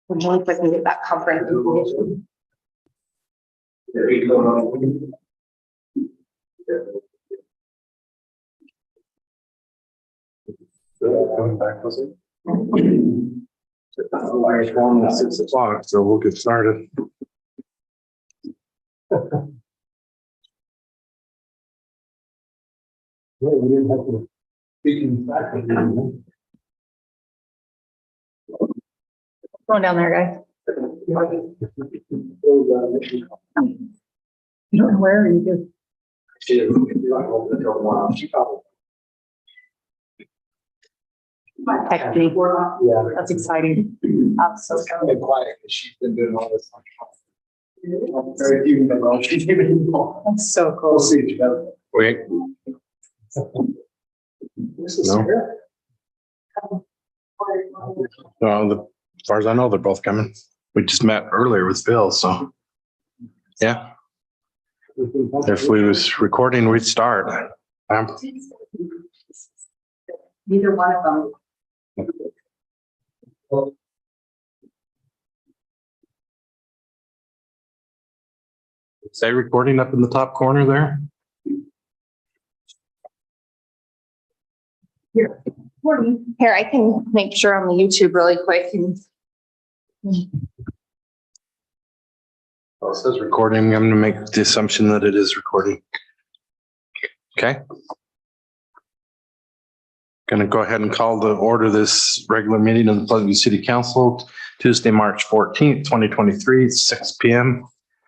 Once I can get that comprehensive information. Coming back, was it? It's 6 o'clock, so we'll get started. Yeah, we didn't have to speak in fact. Going down there, guys. You don't know where you do. Text me. Yeah. That's exciting. I'm so It's kind of been quiet because she's been doing all this. Very few people, she's even involved. That's so We'll cool. see each other. Wait, This is No. Sarah? well, as far as I know, they're both coming. We just met earlier with Bill, so yeah, if we was recording, we'd start. Neither one of them. Say recording up in the top corner there. Here, I can make sure on the YouTube really quick and Well, it says recording. I'm gonna make the assumption that it is recording. Okay. Gonna go ahead and call to order this regular meeting of the Pleasant View City Council, Tuesday, March 14th, 2023, 6 p.m.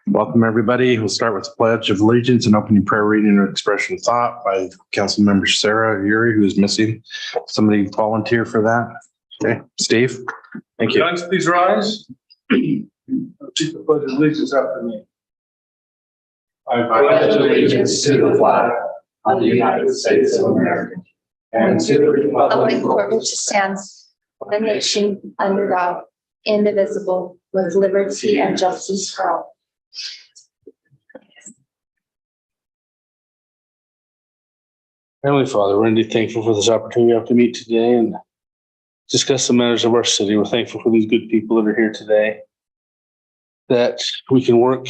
Welcome, everybody. We'll start with the Pledge of Allegiance and opening prayer reading and expression of thought by Council Member Sarah Uri, who is missing. Somebody volunteer for that. Okay, Steve, thank you. Guys, please rise. Repeat the pledge of allegiance after me. I pledge allegiance to the flag of the United States of America and to the republic for which it stands, one nation under God, indivisible, with liberty and justice for all. Heavenly Father, we're indeed thankful for this opportunity we have to meet today and discuss the matters of our city. We're thankful for these good people that are here today, that we can work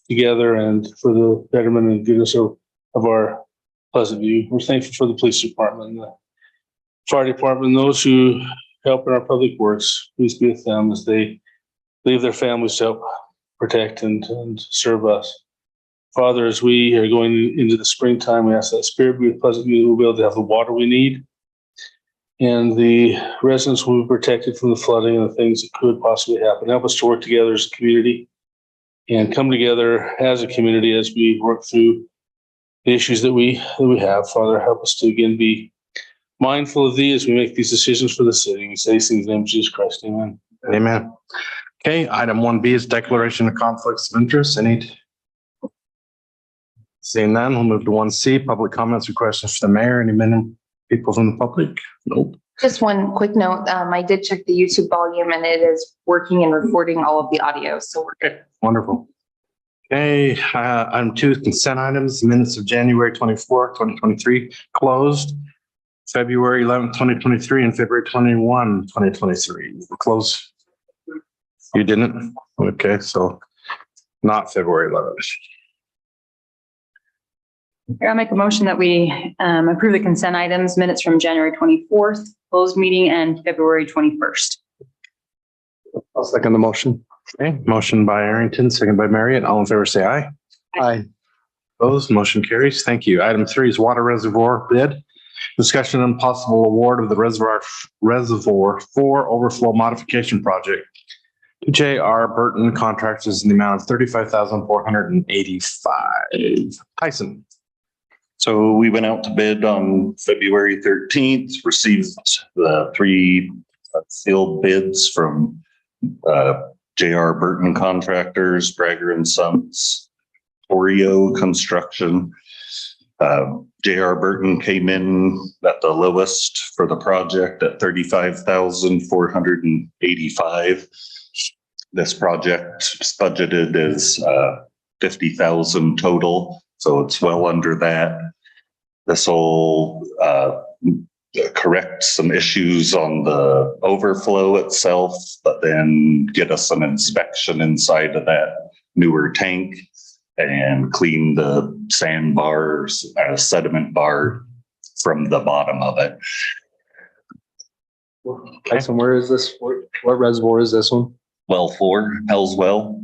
together and for the betterment and goodness of our Pleasant View. We're thankful for the police department, the fire department, and those who help in our public works. Please be with them as they leave their families to help protect and serve us. Father, as we are going into the springtime, we ask that Spirit be with Pleasant View. We'll be able to have the water we need, and the residents will be protected from the flooding and the things that could possibly happen. Help us to work together as a community and come together as a community as we work through the issues that we have. Father, help us to again be mindful of these as we make these decisions for the city. We say these things in the name of Jesus Christ. Amen. Amen. Okay, item 1B is declaration of conflicts of interest. Seeing none, we'll move to 1C, public comments or questions for the mayor. Any people from the public? Nope. Just one quick note. I did check the YouTube volume and it is working and recording all of the audio. So we're good. Wonderful. Okay, item 2 is consent items, minutes of January 24th, 2023, closed. February 11th, 2023 and February 21, 2023. Closed. You didn't? Okay, so not February 11th. Here, I'll make a motion that we approve the consent items, minutes from January 24th, closed meeting, and February 21st. I'll second the motion. Okay, motion by Arrington, second by Marriott. All in favor, say aye. Aye. Opposed, motion carries. Thank you. Item 3 is water reservoir bid. Discussion on possible award of the reservoir 4 overflow modification project to J.R. Burton Contractors in the amount of $35,485. Tyson. So we went out to bid on February 13th, received the 3 sealed bids from J.R. Burton Contractors, Brager and Sons, Oreo Construction. J.R. Burton came in at the lowest for the project at $35,485. This project budgeted is $50,000 total, so it's well under that. This will correct some issues on the overflow itself, but then get us an inspection inside of that newer tank and clean the sandbars, sediment bar from the bottom of it. Tyson, where is this? What reservoir is this one? Well 4, Hell's Well.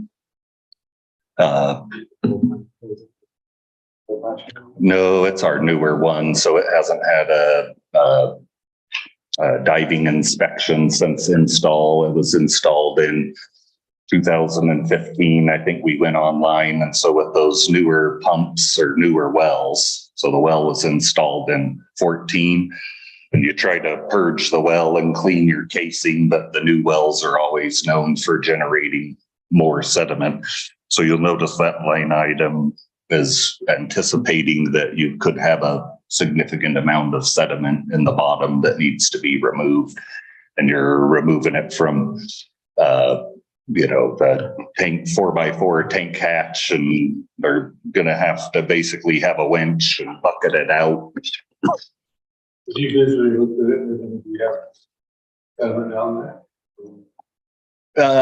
No, it's our newer one, so it hasn't had a diving inspection since install. It was installed in 2015. I think we went online, and so with those newer pumps or newer wells, so the well was installed in 14, and you try to purge the well and clean your casing, but the new wells are always known for generating more sediment. So you'll notice that line item is anticipating that you could have a significant amount of sediment in the bottom that needs to be removed. And you're removing it from, the tank 4x4 tank hatch, and they're going to have to basically have a winch and bucket it out. You visually looked at it and you have sediment down there.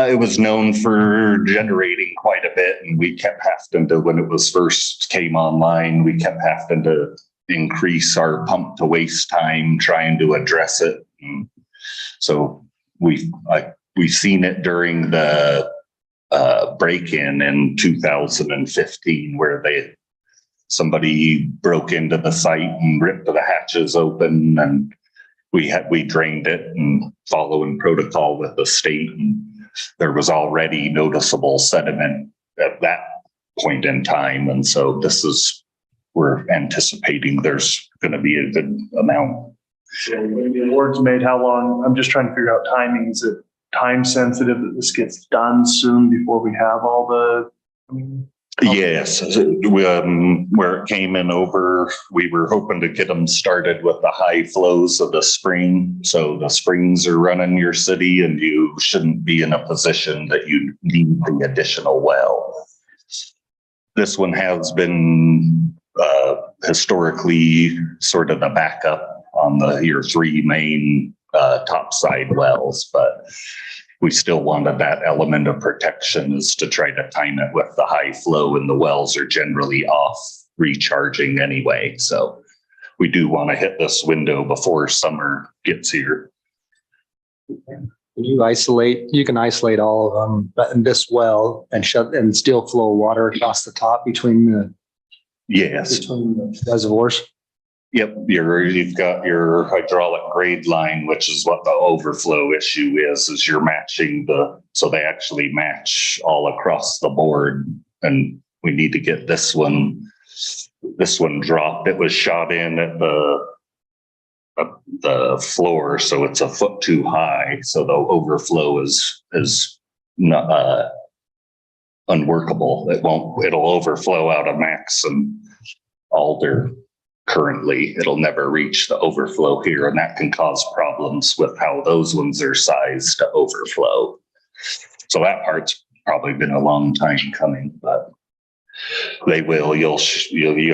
It was known for generating quite a bit, and we kept having to, when it was first came online, we kept having to increase our pump to waste time trying to address it. And so we've seen it during the break-in in 2015, where somebody broke into the site and ripped the hatches open, and we drained it and following protocol with the state. And there was already noticeable sediment at that point in time. And so we're anticipating there's going to be a good amount. So when the award's made, how long? I'm just trying to figure out timing. Is it time sensitive that this gets done soon before we have all the? Yes, where it came in over, we were hoping to get them started with the high flows of the spring. So the springs are running your city, and you shouldn't be in a position that you need the additional well. This one has been historically sort of the backup on your 3 main topside wells, but we still wanted that element of protection, is to try to time it with the high flow, and the wells are generally off recharging anyway. So we do want to hit this window before summer gets here. You can isolate all of them, but in this well and still flow water across the top between the Yes. reservoirs. Yep, you've got your hydraulic grade line, which is what the overflow issue is you're matching so they actually match all across the board. And we need to get this one dropped. It was shot in at the floor, so it's a foot too high. So the overflow is not unworkable. It'll overflow out of Max and Alder. Currently, it'll never reach the overflow here, and that can cause problems with how those ones are sized to overflow. So that part's probably been a long time coming, but they will. You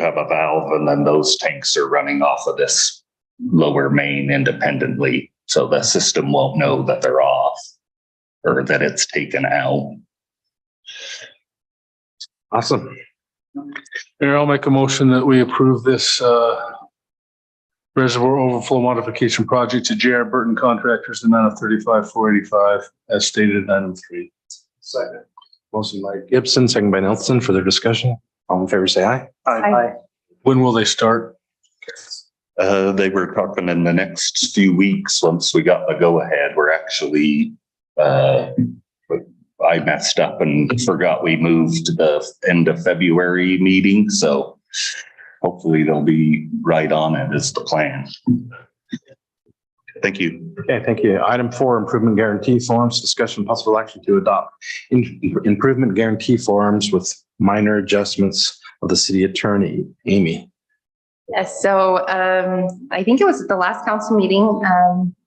have a valve, and then those tanks are running off of this lower main independently, so the system won't know that they're off or that it's taken out. Awesome. Mayor, I'll make a motion that we approve this reservoir overflow modification project to J.R. Burton Contractors, the amount of $35,485 as stated in item 3. Second. Motion by Gibson, second by Nelson. Further discussion? All in favor, say aye. Aye. When will they start? They were talking in the next few weeks. Once we got the go ahead, we're actually, I messed up and forgot we moved the end of February meeting. So hopefully they'll be right on it is the plan. Thank you. Okay, thank you. Item 4, improvement guarantee forms, discussion possible action to adopt improvement guarantee forms with minor adjustments of the city attorney. Amy. Yes, so I think it was at the last council meeting,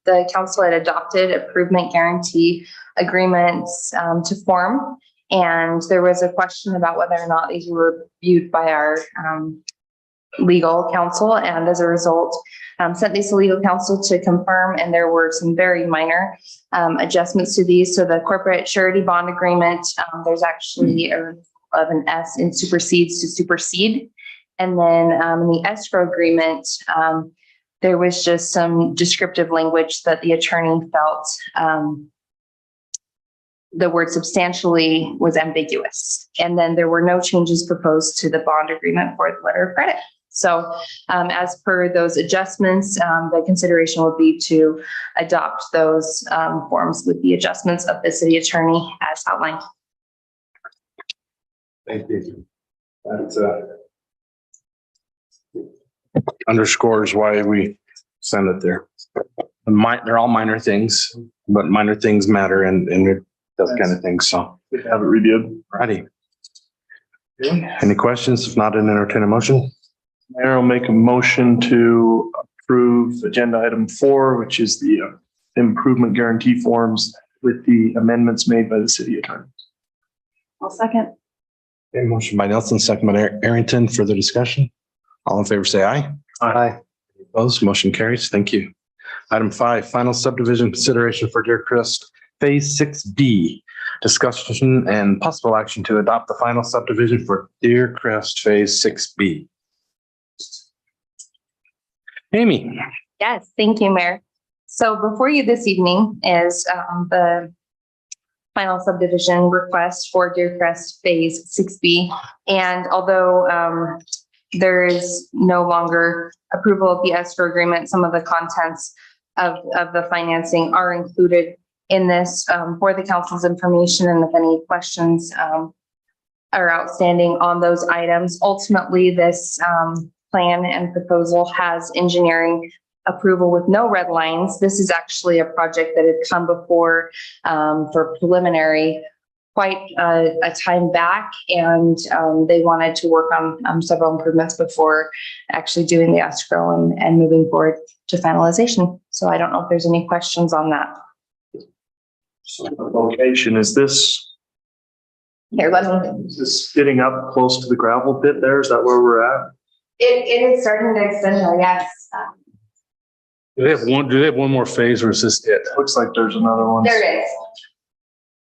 the council had adopted improvement guarantee agreements to form. And there was a question about whether or not these were reviewed by our legal counsel, and as a result, sent these to legal counsel to confirm, and there were some very minor adjustments to these. So the corporate surety bond agreement, there's actually of an S in supersedes to supersede. And then in the escrow agreement, there was just some descriptive language that the attorney felt the word substantially was ambiguous. And then there were no changes proposed to the bond agreement for the letter of credit. So as per those adjustments, the consideration would be to adopt those forms with the adjustments of the city attorney as outlined. Thank you. That's underscores why we send it there. They're all minor things, but minor things matter and those kind of things. So Good to have it reviewed. righty. Any questions? If not, an entertain a motion. Mayor will make a motion to approve agenda item 4, which is the improvement guarantee forms with the amendments made by the city attorney. I'll second. Okay, motion by Nelson, second by Arrington. Further discussion? All in favor, say aye. Aye. Opposed, motion carries. Thank you. Item 5, final subdivision consideration for Deer Crest Phase 6B. Discussion and possible action to adopt the final subdivision for Deer Crest Phase 6B. Amy. Yes, thank you, Mayor. So before you this evening is the final subdivision request for Deer Crest Phase 6B. And although there is no longer approval of the escrow agreement, some of the contents of the financing are included in this for the council's information. And if any questions are outstanding on those items, ultimately this plan and proposal has engineering approval with no red lines. This is actually a project that had come before for preliminary quite a time back, and they wanted to work on several improvements before actually doing the escrow and moving forward to finalization. So I don't know if there's any questions on that. So the location, is this getting up close to the gravel pit there? Is that where we're at? It is starting to extend there, yes. Do they have one more phase or is this it? Looks like there's another one. There is.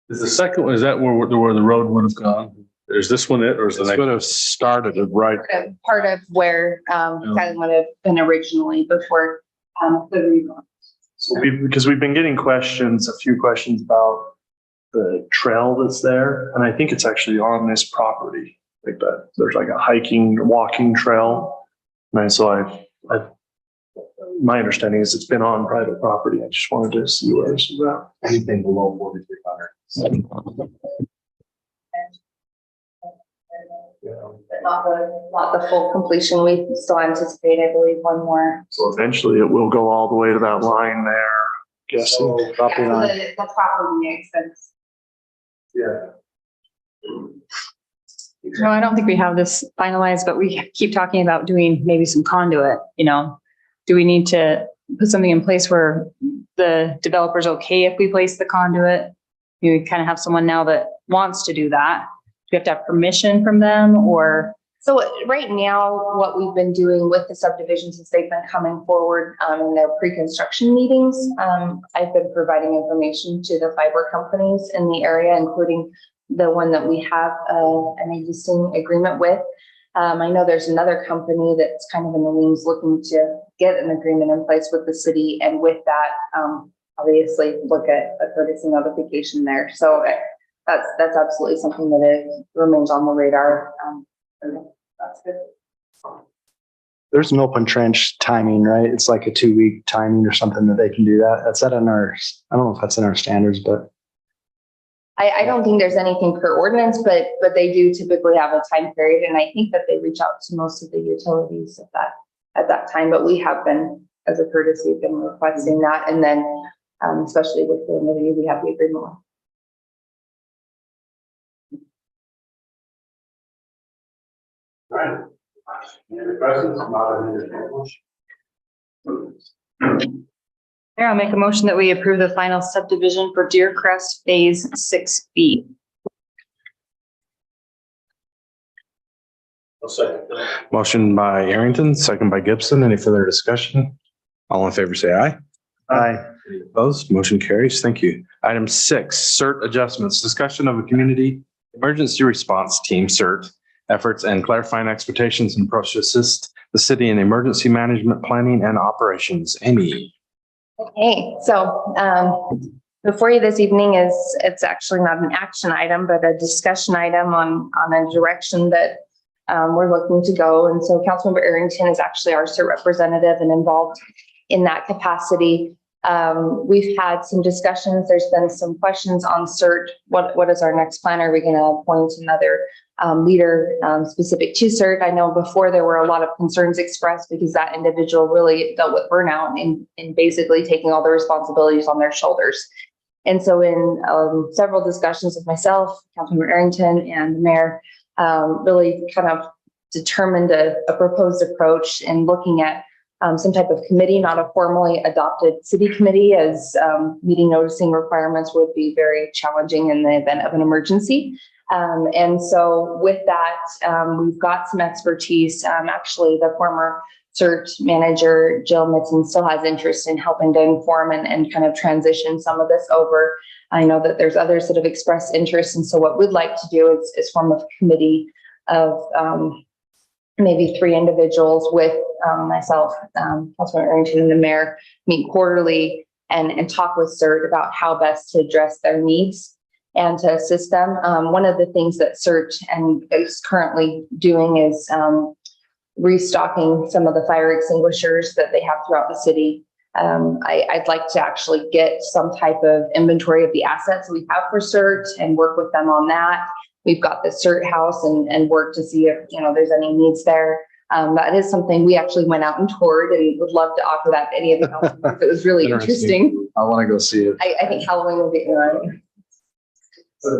Is the second one, is that where the road would have gone? Is this one it or is the This next? would have started it right. Part of where kind of would have been originally before the rebuild. So because we've been getting a few questions about the trail that's there. And I think it's actually on this property like that. There's like a hiking, walking trail. And so my understanding is it's been on private property. I just wanted to see where this is at. Anything below 4,300. But not the full completion. We still anticipate, I believe, one more. So eventually it will go all the way to that line there, guessing. Property line. The property expense. Yeah. No, I don't think we have this finalized, but we keep talking about doing maybe some conduit, Do we need to put something in place where the developer's okay if we place the conduit? We kind of have someone now that wants to do that. Do we have to have permission from them or? So right now, what we've been doing with the subdivisions is they've been coming forward in their pre-construction meetings. I've been providing information to the fiber companies in the area, including the one that we have an existing agreement with. I know there's another company that's kind of in the wings looking to get an agreement in place with the city, and with that, obviously look at a courtesy notification there. So that's absolutely something that remains on the radar. That's good. There's an open trench timing, right? It's like a 2-week timing or something that they can do that. That's that in our, I don't know if that's in our standards, but. I don't think there's anything per ordinance, but they do typically have a time period. And I think that they reach out to most of the utilities at that time, but we have been, as a courtesy, been requesting that. And then, especially with the entity we have the agreement with. Right. Any questions? Mayor, I'll make a motion that we approve the final subdivision for Deer Crest Phase 6B. Motion by Arrington, second by Gibson. Any further discussion? All in favor, say aye. Aye. Any opposed? Motion carries. Thank you. Item 6, CERT adjustments, discussion of a community emergency response team, CERT, efforts and clarifying expectations and approach to assist the city in emergency management planning and operations. Amy. Hey, so before you this evening is, it's actually not an action item, but a discussion item on a direction that we're looking to go. And so Councilmember Arrington is actually our CERT representative and involved in that capacity. We've had some discussions. There's been some questions on CERT. What is our next plan? Are we going to appoint another leader specific to CERT? I know before there were a lot of concerns expressed because that individual really dealt with burnout and basically taking all the responsibilities on their shoulders. And so in several discussions with myself, Councilmember Arrington, and the mayor, really kind of determined a proposed approach in looking at some type of committee, not a formally adopted city committee, as meeting noticing requirements would be very challenging in the event of an emergency. And so with that, we've got some expertise. Actually, the former CERT manager, Jill Mitton, still has interest in helping to inform and kind of transition some of this over. I know that there's others that have expressed interest. And so what we'd like to do is form a committee of maybe 3 individuals with myself, Councilmember Arrington, and the mayor, meet quarterly and talk with CERT about how best to address their needs and to assist them. One of the things that CERT is currently doing is restocking some of the fire extinguishers that they have throughout the city. I'd like to actually get some type of inventory of the assets we have for CERT and work with them on that. We've got the CERT house and work to see if, there's any needs there. That is something we actually went out and toured and would love to offer that to any of the council members. It was really interesting. I want to go see it. I think Halloween will be good. So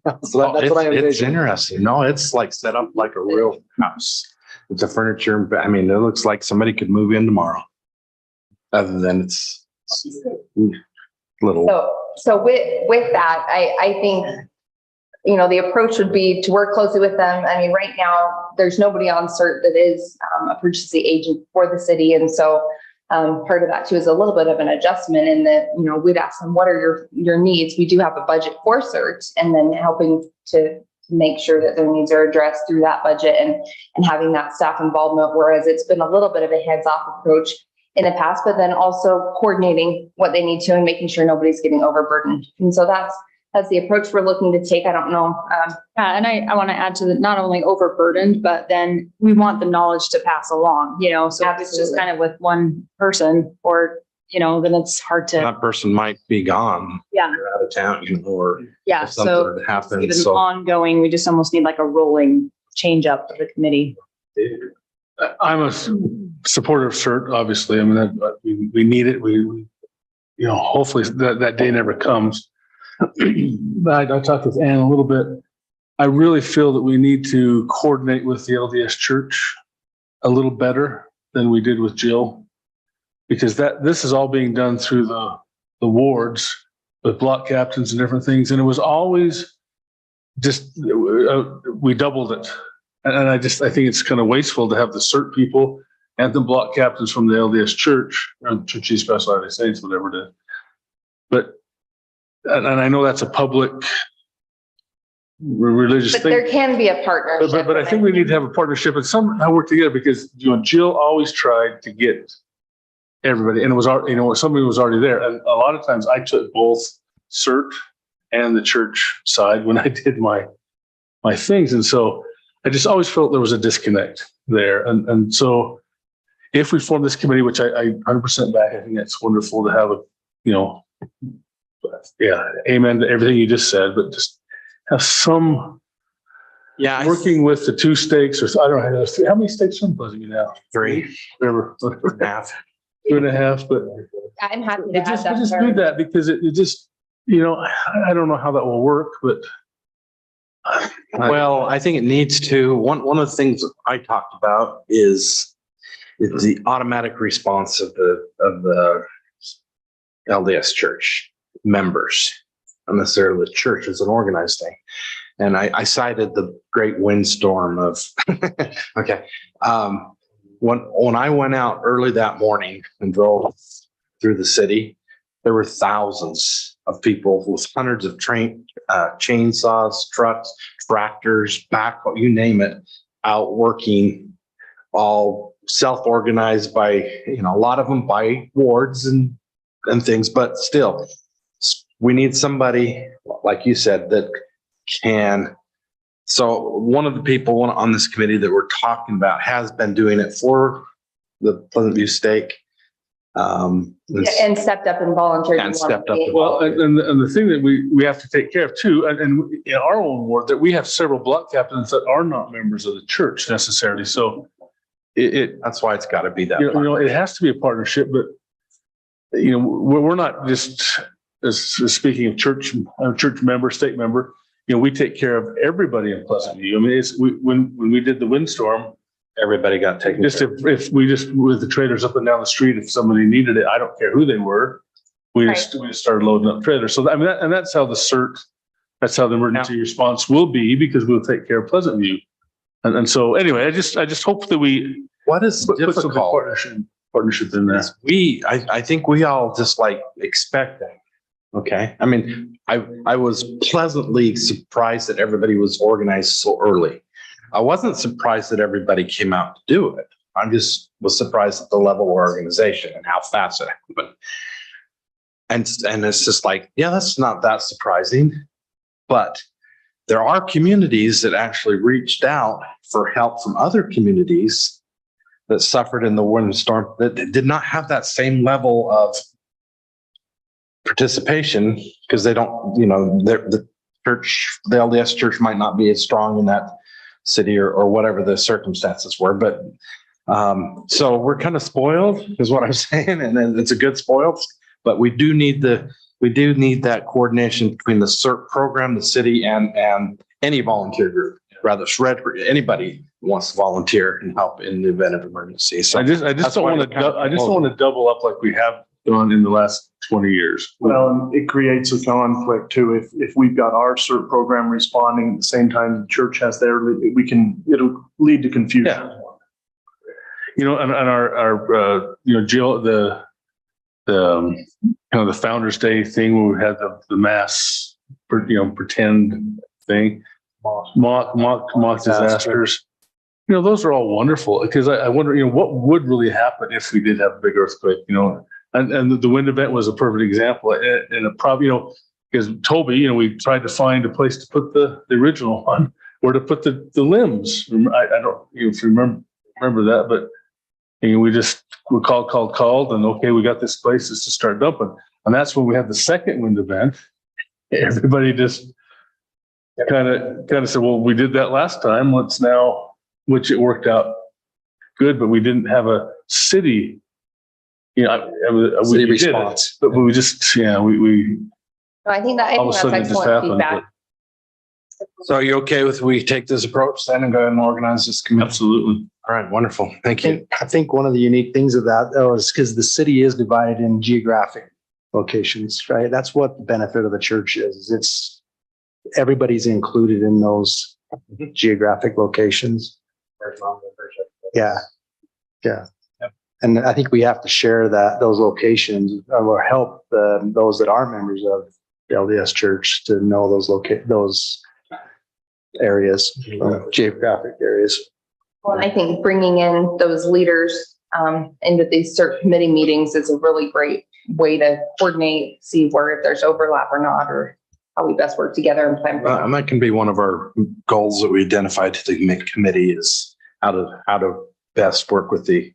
that's what I It's envision. interesting. No, it's like set up like a real house. It's a furniture. I mean, it looks like somebody could move in tomorrow. Other than it's little. So with that, I think, the approach would be to work closely with them. I mean, right now, there's nobody on CERT that is a purchasing agent for the city. And so part of that too is a little bit of an adjustment in that, we'd ask them, what are your needs? We do have a budget for CERT, and then helping to make sure that their needs are addressed through that budget and having that staff involvement, whereas it's been a little bit of a hands-off approach in the past, but then also coordinating what they need to and making sure nobody's getting overburdened. And so that's the approach we're looking to take. I don't know. Yeah, and I want to add to that, not only overburdened, but then we want the knowledge to pass along, so if it's just Absolutely. kind of with one person or, then it's hard to, That person might be gone. yeah, They're out of town, or yeah. if something So had happened. even So ongoing, we just almost need like a rolling change up of the committee. I'm a supporter of CERT, obviously. I mean, we need it. We hopefully that day never comes. But I talked with Ann a little bit. I really feel that we need to coordinate with the LDS Church a little better than we did with Jill, because this is all being done through the wards with block captains and different things. And it was always just, we doubled it. And I think it's kind of wasteful to have the CERT people and the block captains from the LDS Church, or Church of Jesus Christ of Latter-day Saints, whatever it is. And I know that's a public religious But thing. there can be a partnership. But I think we need to have a partnership and somehow work together, because, Jill always tried to get everybody, and it was, somebody was already there. And a lot of times I took both CERT and the church side when I did my things. And so I just always felt there was a disconnect there. And so if we form this committee, which I 100% back, I think that's wonderful to have amen to everything you just said, but just have some working with the 2 stakes, or I don't know, how many stakes are in Pleasant View now? 3, Whatever. 2.5. 2.5, but I'm happy to add I just that. do that because it just, I don't know how that will work, but. Well, I think it needs to. One of the things I talked about is the automatic response of the LDS Church members, not necessarily the church as an organized thing. And I cited the great windstorm of, okay. When I went out early that morning and drove through the city, there were thousands of people with hundreds of chainsaws, trucks, tractors, backhoe, you name it, out working, all self-organized by, a lot of them by wards and things, but still, we need somebody, like you said, that can. So one of the people on this committee that we're talking about has been doing it for the Pleasant View Stake. And stepped up and volunteered. And stepped up. Well, and the thing that we have to take care of too, and in our own ward, that we have several block captains that are not members of the church necessarily. So That's why it's got to be that. it has to be a partnership, but we're not just as speaking of church member, stake member. We take care of everybody in Pleasant View. I mean, when we did the windstorm, Everybody got taken. just if we just with the trailers up and down the street, if somebody needed it, I don't care who they were, we just started loading up trailers. So I mean, that's how the CERT, that's how the emergency response will be, because we'll take care of Pleasant View. And so anyway, I just hope that we What is put some difficult? partnership in there. I think we all just like expect that. Okay. I mean, I was pleasantly surprised that everybody was organized so early. I wasn't surprised that everybody came out to do it. I just was surprised at the level of organization and how fast it happened. And it's just like, yeah, that's not that surprising, but there are communities that actually reached out for help from other communities that suffered in the windstorm that did not have that same level of participation, because they don't, the church, the LDS church might not be as strong in that city or whatever the circumstances were. But so we're kind of spoiled is what I'm saying. And then it's a good spoiled, but we do need that coordination between the CERT program, the city, and any volunteer group, rather anybody who wants to volunteer and help in the event of emergency. So I just don't want to double up like we have done in the last 20 years. Well, it creates a conflict too. If we've got our CERT program responding at the same time the church has their, it'll lead to confusion. Yeah. And our Jill, the the Founders Day thing where we had the mass, pretend thing, mock disasters. Those are all wonderful, because I wonder, what would really happen if we did have a big earthquake, and the wind event was a perfect example. And it probably, because Toby, we tried to find a place to put the original one, or to put the limbs. I don't know if you remember that, but we called, and okay, we got this place to start dumping. And that's when we had the second wind event. Everybody just kind of said, well, we did that last time. Let's now, which it worked out good, but we didn't have a city, City response. But we just, we I think that's excellent feedback. So are you okay with we take this approach then and go ahead and organize this committee? absolutely. All right, wonderful. Thank you. I think one of the unique things of that, though, is because the city is divided in geographic locations, right? That's what the benefit of the church is. It's everybody's included in those geographic locations. Yeah. Yep. And I think we have to share those locations or help those that are members of the LDS church to know those areas, geographic areas. Well, I think bringing in those leaders into these CERT committee meetings is a really great way to coordinate, see where if there's overlap or not, or how we best work together and plan. And that can be one of our goals that we identified to the committee is how to best work with the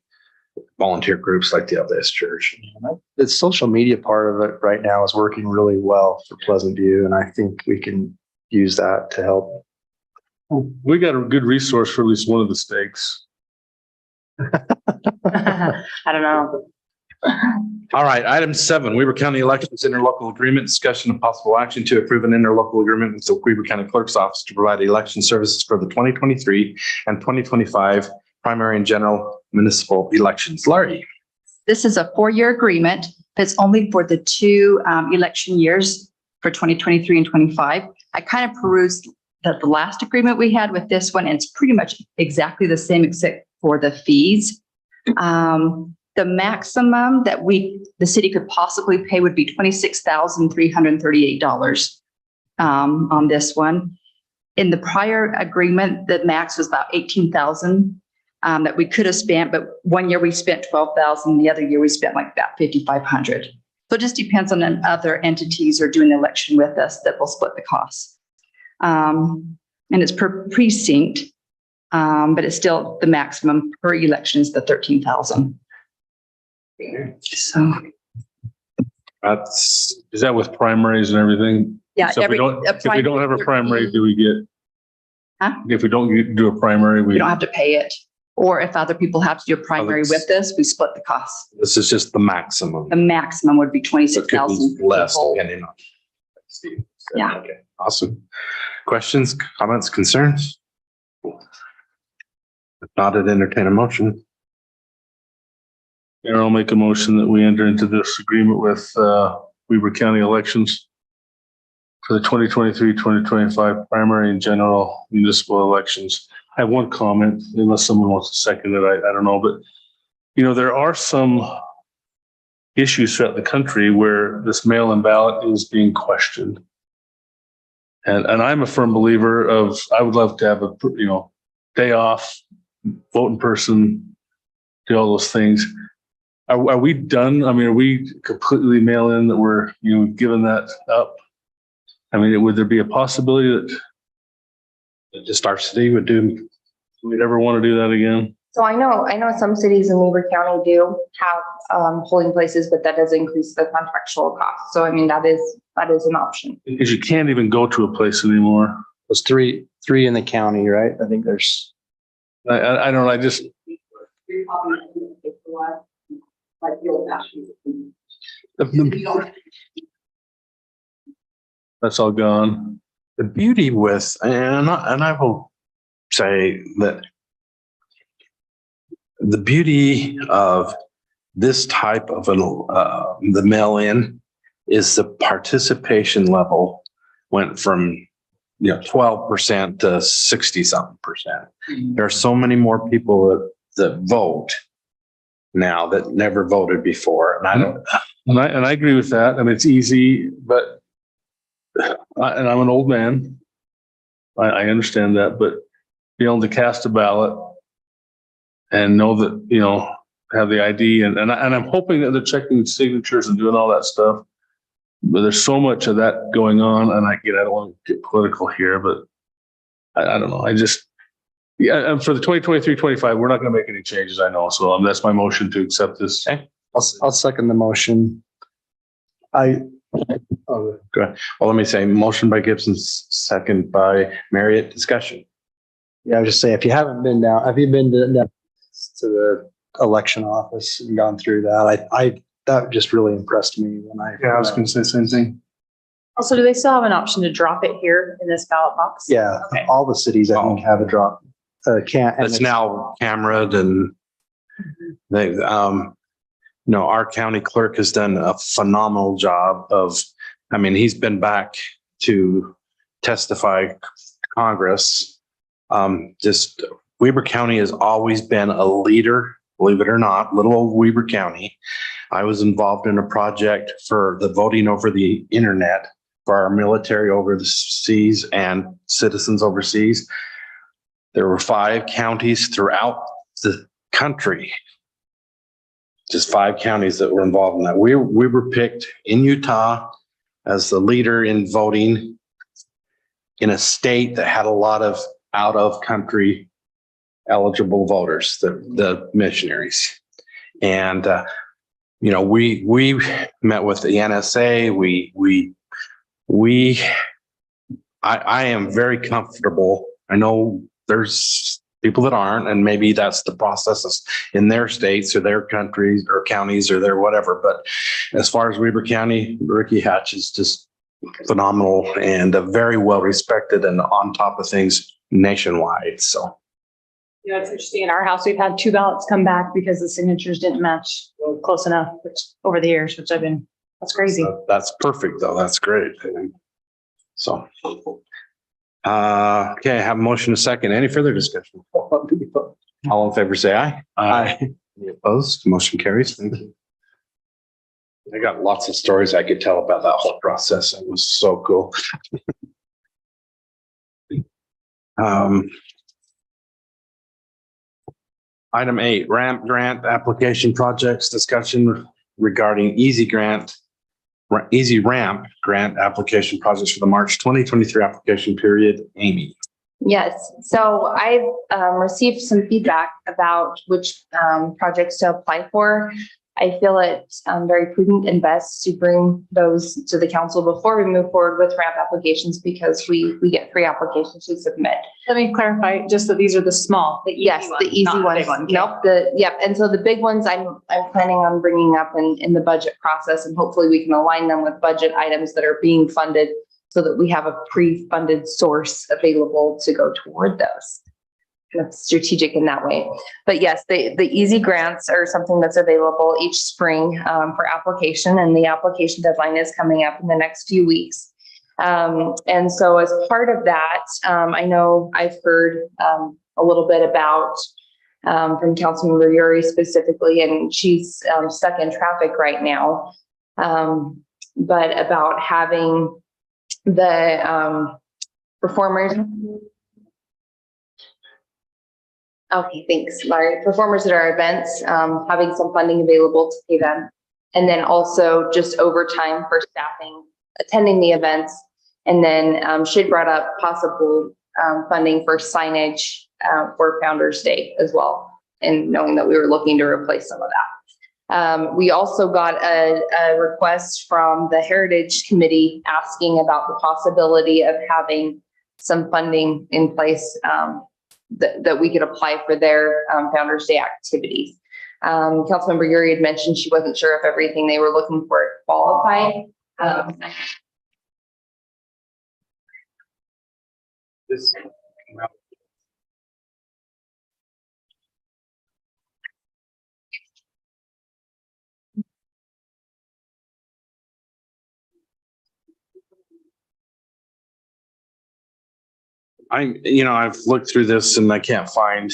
volunteer groups like the LDS Church. The social media part of it right now is working really well for Pleasant View, and I think we can use that to help. We got a good resource for at least one of the stakes. I don't know. All right, item 7, Weber County Elections Interlocal Agreement, discussion of possible action to approve an interlocal agreement with the Weber County Clerk's Office to provide election services for the 2023 and 2025 primary and general municipal elections. Laurie. This is a 4-year agreement. It's only for the 2 election years for 2023 and 25. I kind of perused the last agreement we had with this one. It's pretty much exactly the same except for the fees. The maximum that the city could possibly pay would be $26,338 on this one. In the prior agreement, the max was about 18,000 that we could have spent, but one year we spent 12,000, the other year we spent like about 5,500. So it just depends on other entities are doing the election with us that will split the costs. And it's per precinct, but it's still the maximum per election is the 13,000. So, Is that with primaries and everything? yeah. So if we don't have a primary, do we get? Huh? If we don't do a primary, We don't have to pay it. Or if other people have to do a primary with us, we split the cost. This is just the maximum. The maximum would be So it could be 26,000. less depending on. Steve said. Yeah. Okay, awesome. Questions, comments, concerns? If not, I'd entertain a motion. Mayor, I'll make a motion that we enter into this agreement with Weber County Elections for the 2023-2025 primary and general municipal elections. I have one comment, unless someone wants to second it, I don't know, but you know, there are some issues throughout the country where this mail-in ballot is being questioned. And I'm a firm believer of, I would love to have a, you know, day off, vote in person, do all those things. Are we done? I mean, are we completely mail in that we're, you know, giving that up? I mean, would there be a possibility that Just our city would do. we'd ever want to do that again? So I know some cities in Weber County do have polling places, but that does increase the contractual cost. So I mean, that is an option. Because you can't even go to a place anymore. There's three in the county, right? I think there's, I don't know, I just, that's all gone. The beauty with, and I will say that the beauty of this type of the mail-in is the participation level went from 12% to 60-something%. There are so many more people that vote now that never voted before, and I don't. And I agree with that. I mean, it's easy, but and I'm an old man. I understand that, but being able to cast a ballot and know that, you know, have the ID and I'm hoping that they're checking signatures and doing all that stuff. But there's so much of that going on, and I don't want to get political here, but I don't know. And for the 2023-25, we're not going to make any changes, I know. So that's my motion to accept this. Okay. I'll second the motion. Well, let me say, motion by Gibson, second by Marriott. Discussion. Yeah, I would just say, if you haven't been down, have you been to the election office and gone through that? That just really impressed me when I. Yeah, I was going to say the same thing. Also, do they still have an option to drop it here in this ballot box? Yeah, Okay. all the cities I think have a drop. It's now cameraed and they, our county clerk has done a phenomenal job of, I mean, he's been back to testify to Congress. Just Weber County has always been a leader, believe it or not, little old Weber County. I was involved in a project for the voting over the internet for our military overseas and citizens overseas. There were 5 counties throughout the country, just 5 counties that were involved in that. We were picked in Utah as the leader in voting in a state that had a lot of out of country eligible voters, the missionaries. And, we met with the NSA. I am very comfortable. I know there's people that aren't, and maybe that's the processes in their states or their countries or counties or their whatever. But as far as Weber County, Ricky Hatch is just phenomenal and very well respected and on top of things nationwide. So. Yeah, it's interesting. In our house, we've had 2 ballots come back because the signatures didn't match close enough, which over the years, that's crazy. That's perfect though. That's great. So Okay, I have a motion, a second. Any further discussion? All in favor, say aye. Aye. Any opposed? Motion carries. Thank you. I got lots of stories I could tell about that whole process. It was so cool. Item 8, ramp grant application projects discussion regarding Easy Ramp grant application projects for the March 2023 application period. Amy. Yes, so I've received some feedback about which projects to apply for. I feel it's very prudent and best to bring those to the council before we move forward with ramp applications because we get 3 applications to submit. Let me clarify, just that these are the small, the easy Yes, the easy not the ones. big one. Okay. Nope, yep. And so the big ones I'm planning on bringing up in the budget process, and hopefully we can align them with budget items that are being funded so that we have a pre-funded source available to go toward those. Kind of strategic in that way. But yes, the easy grants are something that's available each spring for application, and the application deadline is coming up in the next few weeks. And so as part of that, I know I've heard a little bit about from Councilmember Yuri specifically, and she's stuck in traffic right now. But about having the performers. Okay, thanks, Larry. Performers at our events, having some funding available to pay them. And then also just overtime for staffing, attending the events. And then she brought up possible funding for signage for Founder's Day as well. And knowing that we were looking to replace some of that. We also got a request from the Heritage Committee asking about the possibility of having some funding in place that we could apply for their Founder's Day activities. Councilmember Yuri had mentioned she wasn't sure if everything they were looking for qualified. I've looked through this and I can't find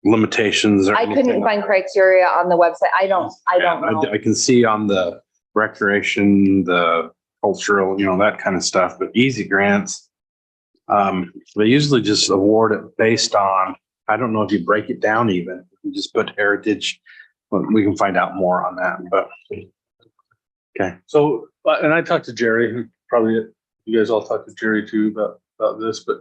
limitations or I anything. couldn't find criteria on the website. I don't know. I can see on the recreation, the cultural, that kind of stuff, but easy grants. They usually just award it based on, I don't know if you break it down even, you just put heritage. We can find out more on that, but. Okay. So, and I talked to Jerry, who probably, you guys all talked to Jerry too about this, but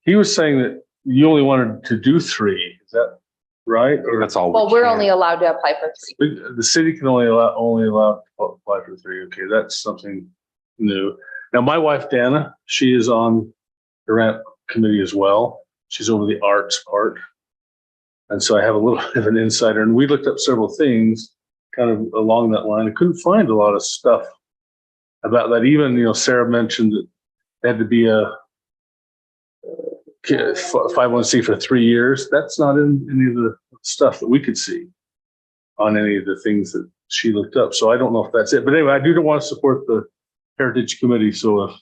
he was saying that you only wanted to do 3. Is that right? Or That's all. Well, we're can. only allowed to apply for 3. the city can only allow to apply for 3. Okay, that's something new. Now, my wife, Dana, she is on the ramp committee as well. She's over the arts part. And so I have a little bit of an insider, and we looked up several things kind of along that line. I couldn't find a lot of stuff about that. Even, Sarah mentioned that it had to be a 501c for 3 years. That's not in any of the stuff that we could see on any of the things that she looked up. So I don't know if that's it. But anyway, I do want to support the Heritage Committee. So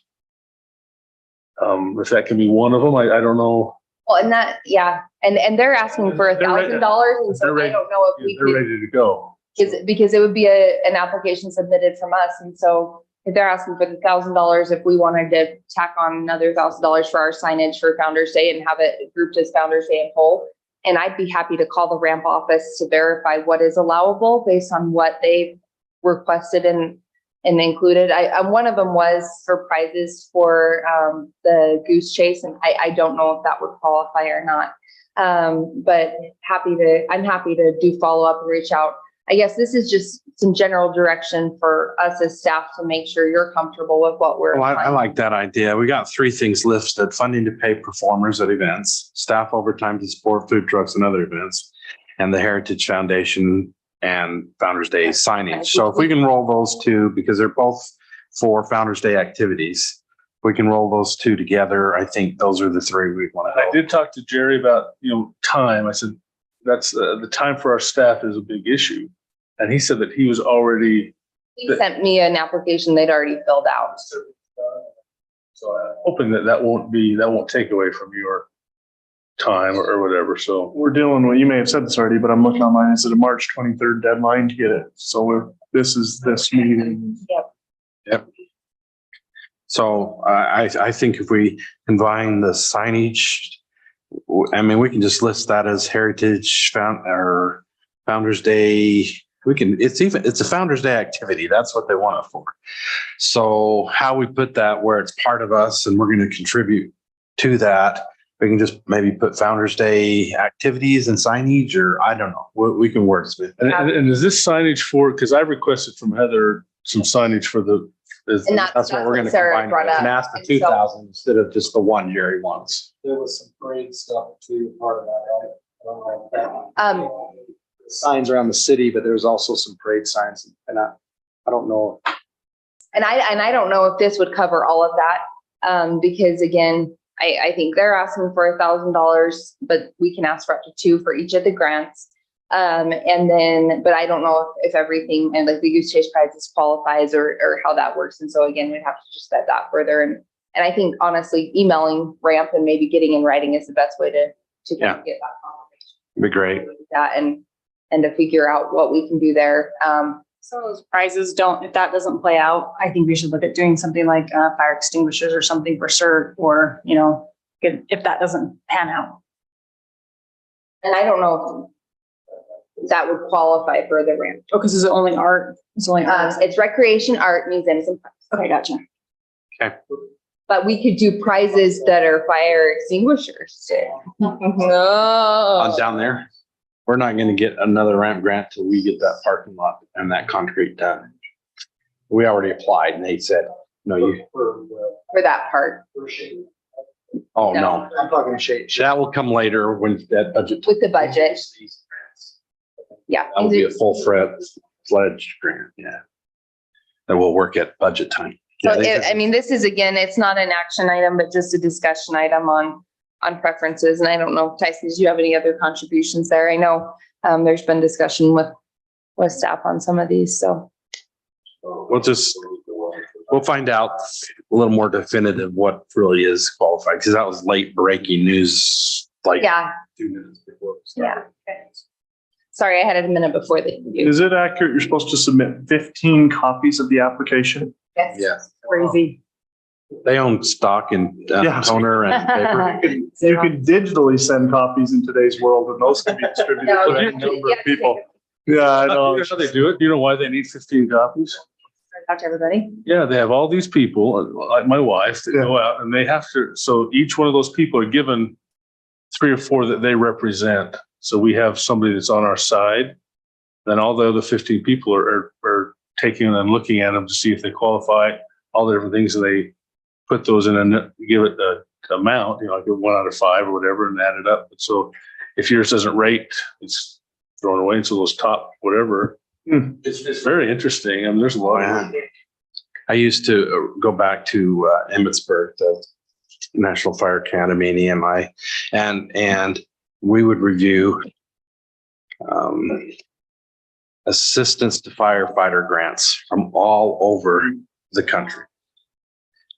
if that can be one of them, I don't know. Well, and that, yeah. And they're asking for $1,000. And so I don't know if we They're could. ready to go. Because it would be an application submitted from us. And so if they're asking for the $1,000, if we wanted to tack on another $1,000 for our signage for Founder's Day and have it grouped as Founder's Day in whole. And I'd be happy to call the ramp office to verify what is allowable based on what they've requested and included. One of them was for prizes for the goose chase. And I don't know if that would qualify or not. But I'm happy to do follow up and reach out. I guess this is just some general direction for us as staff to make sure you're comfortable with what we're. Well, I like that idea. We got 3 things listed: funding to pay performers at events, staff overtime to support food trucks and other events, and the Heritage Foundation and Founder's Day signage. So if we can roll those 2, because they're both for Founder's Day activities, we can roll those 2 together. I think those are the 3 we want to. I did talk to Jerry about, time. I said, that's the time for our staff is a big issue. And he said that he was already He sent me an application they'd already filled out. So I'm hoping that won't take away from your time or whatever. So We're dealing with, you may have said this already, but I'm looking online, is it a March 23rd deadline to get it? So this is this meeting. So I think if we combine the signage, I mean, we can just list that as Heritage or Founder's Day. It's a Founder's Day activity. That's what they want it for. So how we put that where it's part of us and we're going to contribute to that, we can just maybe put Founder's Day activities and signage, or I don't know, we can wordsmith. and is this signage for, because I requested from Heather some signage for the, And That's what we're going to Sarah combine brought with, up. and ask the And so- 2,000 instead of just the one Jerry wants. There was some parade stuff too, part of that, right? I don't know if that- Signs around the city, but there's also some parade signs, and I don't know. And I don't know if this would cover all of that, because again, I think they're asking for $1,000, but we can ask for up to 2 for each of the grants. And then, but I don't know if everything and like the Goose Chase prizes qualifies or how that works. And so again, we'd have to just vet that further. And I think honestly, emailing Ramp and maybe getting in writing is the best way to kind of get that confirmation. Be great. That and to figure out what we can do there. So those prizes if that doesn't play out, I think we should look at doing something like fire extinguishers or something for CERT, or, if that doesn't pan out. And I don't know if that would qualify for the Ramp. Oh, because it's only art. It's only art. It's recreation, art, museums, and parks. Okay, gotcha. But we could do prizes that are fire extinguishers. No. Down there, we're not going to get another ramp grant till we get that parking lot and that concrete done. We already applied and they said, no, For that part, oh, no. I'm talking shade. That will come later when that budget. with the budget. Yeah. That will be a full-fledged grant, yeah. That will work at budget time. So Yeah, I mean, this is, again, it's not an action item, but just a discussion item on preferences. And I don't know, Tyson, did you have any other contributions there? I know there's been discussion with staff on some of these, so. We'll find out a little more definitive what really is qualified, because that was late breaking news, like Yeah, 2 minutes before. yeah. Sorry, I had it a minute before the interview. Is it accurate? You're supposed to submit 15 copies of the application? Yes. Yeah, Crazy. they own stock in Yeah. toner and paper. You can digitally send copies in today's world, and those can be distributed No, to any number of people. Yeah, I know. You know how they do it? Do you know why they need 15 copies? Talk to everybody. Yeah, they have all these people, like my wife, that go out and they have to, so each one of those people are given 3 or 4 that they represent. So we have somebody that's on our side. Then all the other 15 people are taking and looking at them to see if they qualify, all the different things. And they put those in and give it the amount, like 1 out of 5 or whatever, and add it up. So if yours doesn't rate, it's thrown away. And so those top, whatever, it's very interesting. I mean, there's a lot of. I used to go back to Emmitsburg, the National Fire Academy and EMI, and we would review assistance to firefighter grants from all over the country.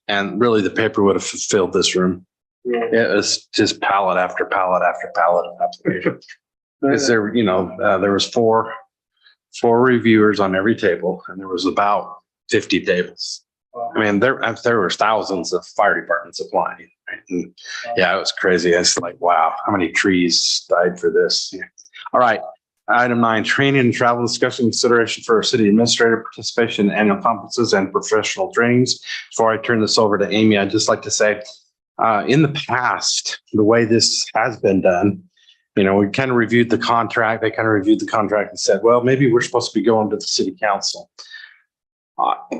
And really, the paper would have filled this room. It was just pallet after pallet after pallet of applications. Because there was four reviewers on every table, and there was about 50 tables. I mean, there were thousands of fire departments applying. Right? And yeah, it was crazy. It's like, wow, how many trees died for this? Yeah. All right. Item 9, training and travel discussion consideration for our city administrator participation in annual conferences and professional trainings. Before I turn this over to Amy, I'd just like to say, in the past, the way this has been done, we kind of reviewed the contract. They kind of reviewed the contract and said, well, maybe we're supposed to be going to the city council.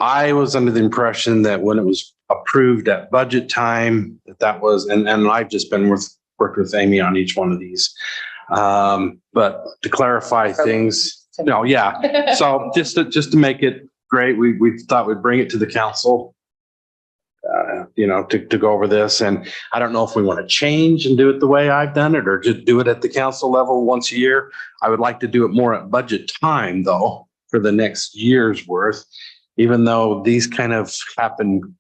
I was under the impression that when it was approved at budget time, that was, and I've just been worked with Amy on each one of these. But to clarify things, So just to make it great, we thought we'd bring it to the council, to go over this. And I don't know if we want to change and do it the way I've done it, or just do it at the council level once a year. I would like to do it more at budget time though, for the next year's worth, even though these kind of happen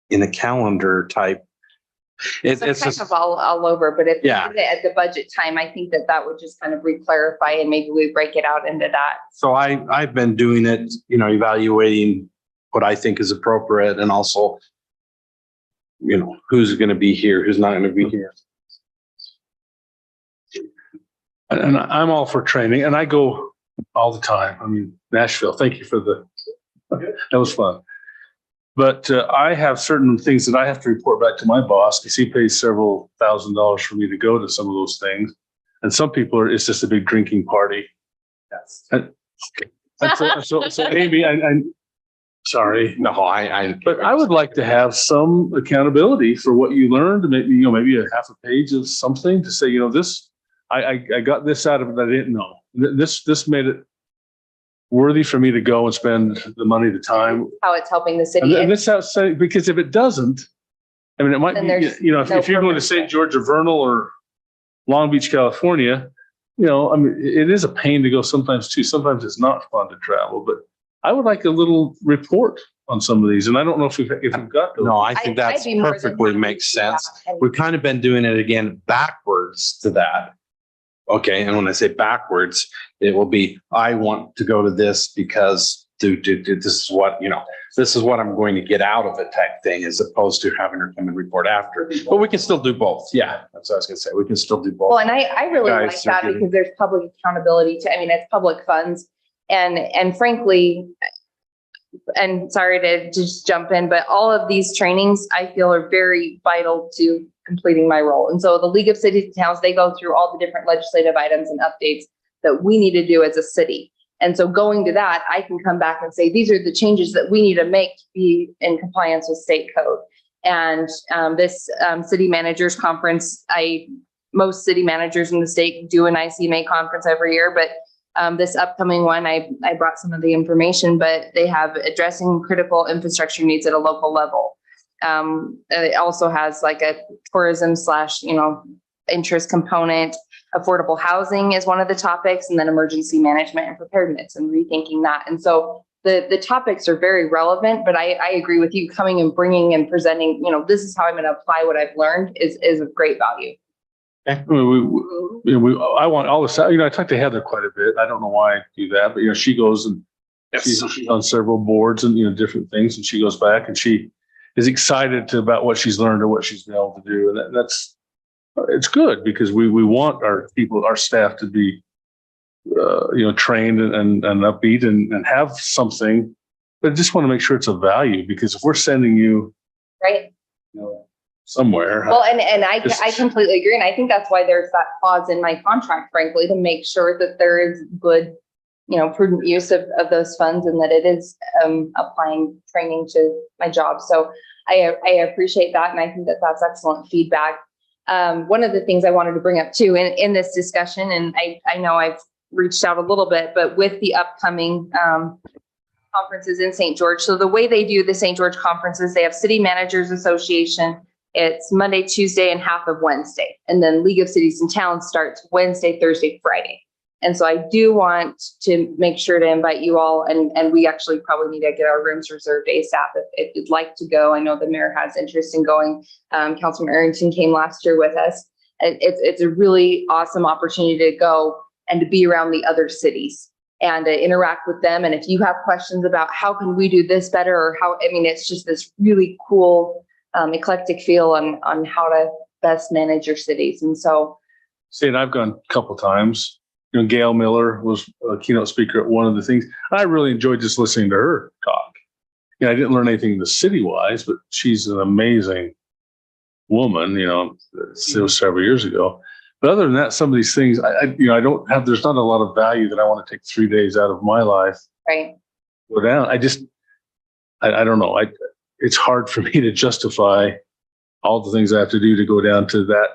in a calendar type. It's It's kind just, of all over, but if Yeah. at the budget time, I think that would just kind of re-clarify and maybe we break it out into that. so I've been doing it, evaluating what I think is appropriate and also, who's going to be here, who's not going to be here. And I'm all for training and I go all the time. I mean, Nashville, thank you for that was fun. But I have certain things that I have to report back to my boss because he pays several $1,000s for me to go to some of those things. And some people it's just a big drinking party. Yes. And so Amy, I'm sorry. No, But I would like to have some accountability for what you learned, maybe a half a page of something to say, this, I got this out of it that I didn't know. This made it worthy for me to go and spend the money, the time. How it's helping the city. And this how, because if it doesn't, I mean, it might Then be, there's if you're going to St. George or Vernal or Long Beach, California, I mean, it is a pain to go sometimes too. Sometimes it's not fun to travel, but I would like a little report on some of these. And I don't know if we've got those. No, I think I'd that's be more than perfectly happy makes to do that. sense. And- We've kind of been doing it again backwards to that. Okay, and when I say backwards, it will be, I want to go to this because this is what, this is what I'm going to get out of it type thing, as opposed to having her come and report after. But we can still do both. Yeah, that's what I was gonna say. We can still do both. Well, and I really Guys like are that getting- because there's public accountability it's public funds. And frankly, and sorry to just jump in, but all of these trainings I feel are very vital to completing my role. And so the League of Cities and Towns, they go through all the different legislative items and updates that we need to do as a city. And so going to that, I can come back and say, these are the changes that we need to make to be in compliance with state code. And this city managers conference, most city managers in the state do an ICMA conference every year, but this upcoming one, I brought some of the information, but they have addressing critical infrastructure needs at a local level. It also has like a tourism / interest component. Affordable housing is one of the topics, and then emergency management and preparedness and rethinking that. And so the topics are very relevant, but I agree with you, coming and bringing and presenting, this is how I'm going to apply what I've learned is of great value. I want all this, I talk to Heather quite a bit. I don't know why I do that, but she goes and she's on several boards and, different things. And she goes back and she is excited about what she's learned or what she's been able to do. And it's good because we want our people, our staff to be, trained and upbeat and have something, but I just want to make sure it's of value, because if we're sending you, Right. somewhere. Well, and I completely agree. And I think that's why there's that clause in my contract, frankly, to make sure that there is good, prudent use of those funds and that it is applying training to my job. So I appreciate that. And I think that that's excellent feedback. One of the things I wanted to bring up too in this discussion, and I know I've reached out a little bit, but with the upcoming conferences in St. George. So the way they do the St. George conferences, they have City Managers Association. It's Monday, Tuesday, and half of Wednesday. And then League of Cities and Towns starts Wednesday, Thursday, Friday. And so I do want to make sure to invite you all, and we actually probably need to get our rooms reserved ASAP if you'd like to go. I know the mayor has interest in going. Councilman Arrington came last year with us. It's a really awesome opportunity to go and to be around the other cities and to interact with them. And if you have questions about how can we do this better, or it's just this really cool eclectic feel on how to best manage your cities. And so. See, and I've gone a couple of times. Gail Miller was a keynote speaker at one of the things. I really enjoyed just listening to her talk. I didn't learn anything city-wise, but she's an amazing woman. It was several years ago. But other than that, some of these things, there's not a lot of value that I want to take 3 days out of my life. Right. Go down. I don't know. It's hard for me to justify all the things I have to do to go down to that.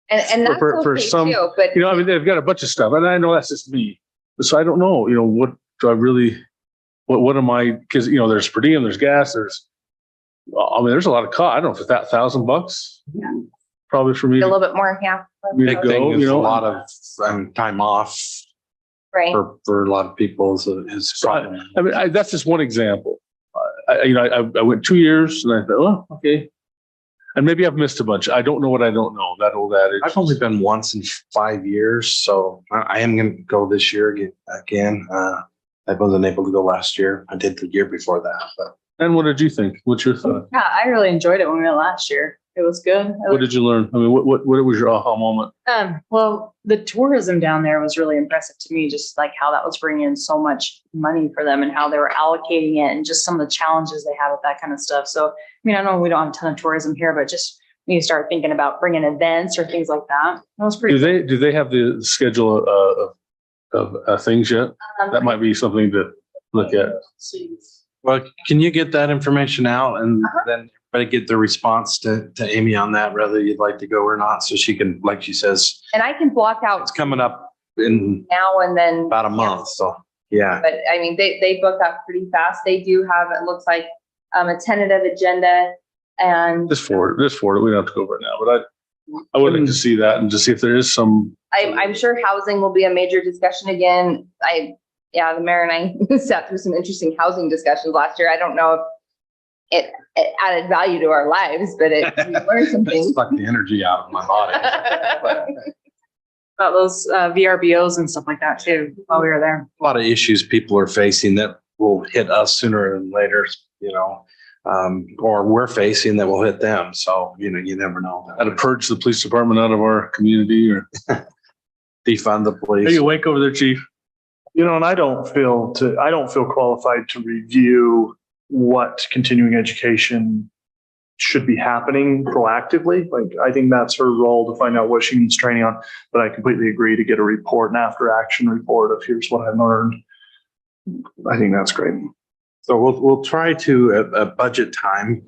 And that's for okay some, too, but they've got a bunch of stuff, and I know that's just me. So I don't know, what do I really, what am I, because, there's per diem, there's gas, there's a lot of cost. I don't know if it's $1,000 probably for me. a little bit more, yeah. Me to Big thing go, is a lot of time off. Right. for a lot of people is So problem. I mean, that's just one example. I went 2 years and I thought, well, okay. And maybe I've missed a bunch. I don't know what I don't know. That old adage. I've only been once in 5 years, so I am going to go this year again. I wasn't able to go last year. I did the year before that, but And what did you think? What's your thought? Yeah, I really enjoyed it when we went last year. It was good. What did you learn? I mean, what was your aha moment? Well, the tourism down there was really impressive to me, just like how that was bringing in so much money for them and how they were allocating it and just some of the challenges they have with that kind of stuff. So, I mean, I know we don't have a ton of tourism here, but just when you start thinking about bringing events or things like that, that was pretty. Do they have the schedule of things yet? That might be something to look at. well, can you get that information out and then everybody get the response to Amy on that, whether you'd like to go or not, so she can, like she says, And I can block out it's coming up in now and then. about a month, so, yeah. But I mean, they book up pretty fast. They do have, it looks like, a tentative agenda and Just forward it. We don't have to go over it now, but I would like to see that and to see if there is some. I'm sure housing will be a major discussion again. The mayor and I sat through some interesting housing discussions last year. I don't know if it added value to our lives, but we learned some things. Suck the energy out of my body. About those VRBOs and stuff like that too, while we were there. A lot of issues people are facing that will hit us sooner than later, or we're facing that will hit them. So, you never know. How to purge the police department out of our community or. Defund the Are police. you awake over there, chief? And I don't feel qualified to review what continuing education should be happening proactively. Like, I think that's her role to find out what she needs training on. But I completely agree to get a report, an after action report of here's what I learned. I think that's great. So we'll try to at budget time.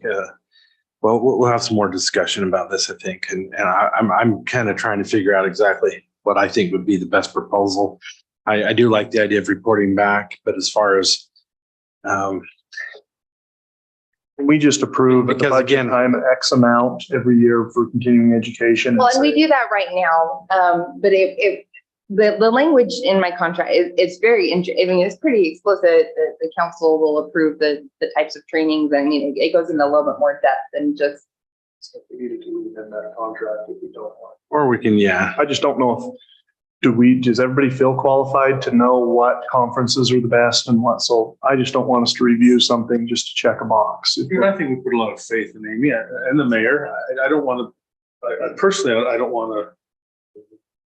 We'll have some more discussion about this, I think, and I'm kind of trying to figure out exactly what I think would be the best proposal. I do like the idea of reporting back, but as far as We just approve at the Because budget again- time X amount every year for continuing education. Well, and we do that right now. But the language in my contract is very interesting. I mean, it's pretty explicit that the council will approve the types of trainings. I mean, it goes into a little bit more depth than just. We need to do within that contract if we don't want. or we can, yeah. I just don't know does everybody feel qualified to know what conferences are the best and what? So I just don't want us to review something just to check a box. I think we put a lot of faith in Amy and the mayor. I don't want to, personally, I don't want to,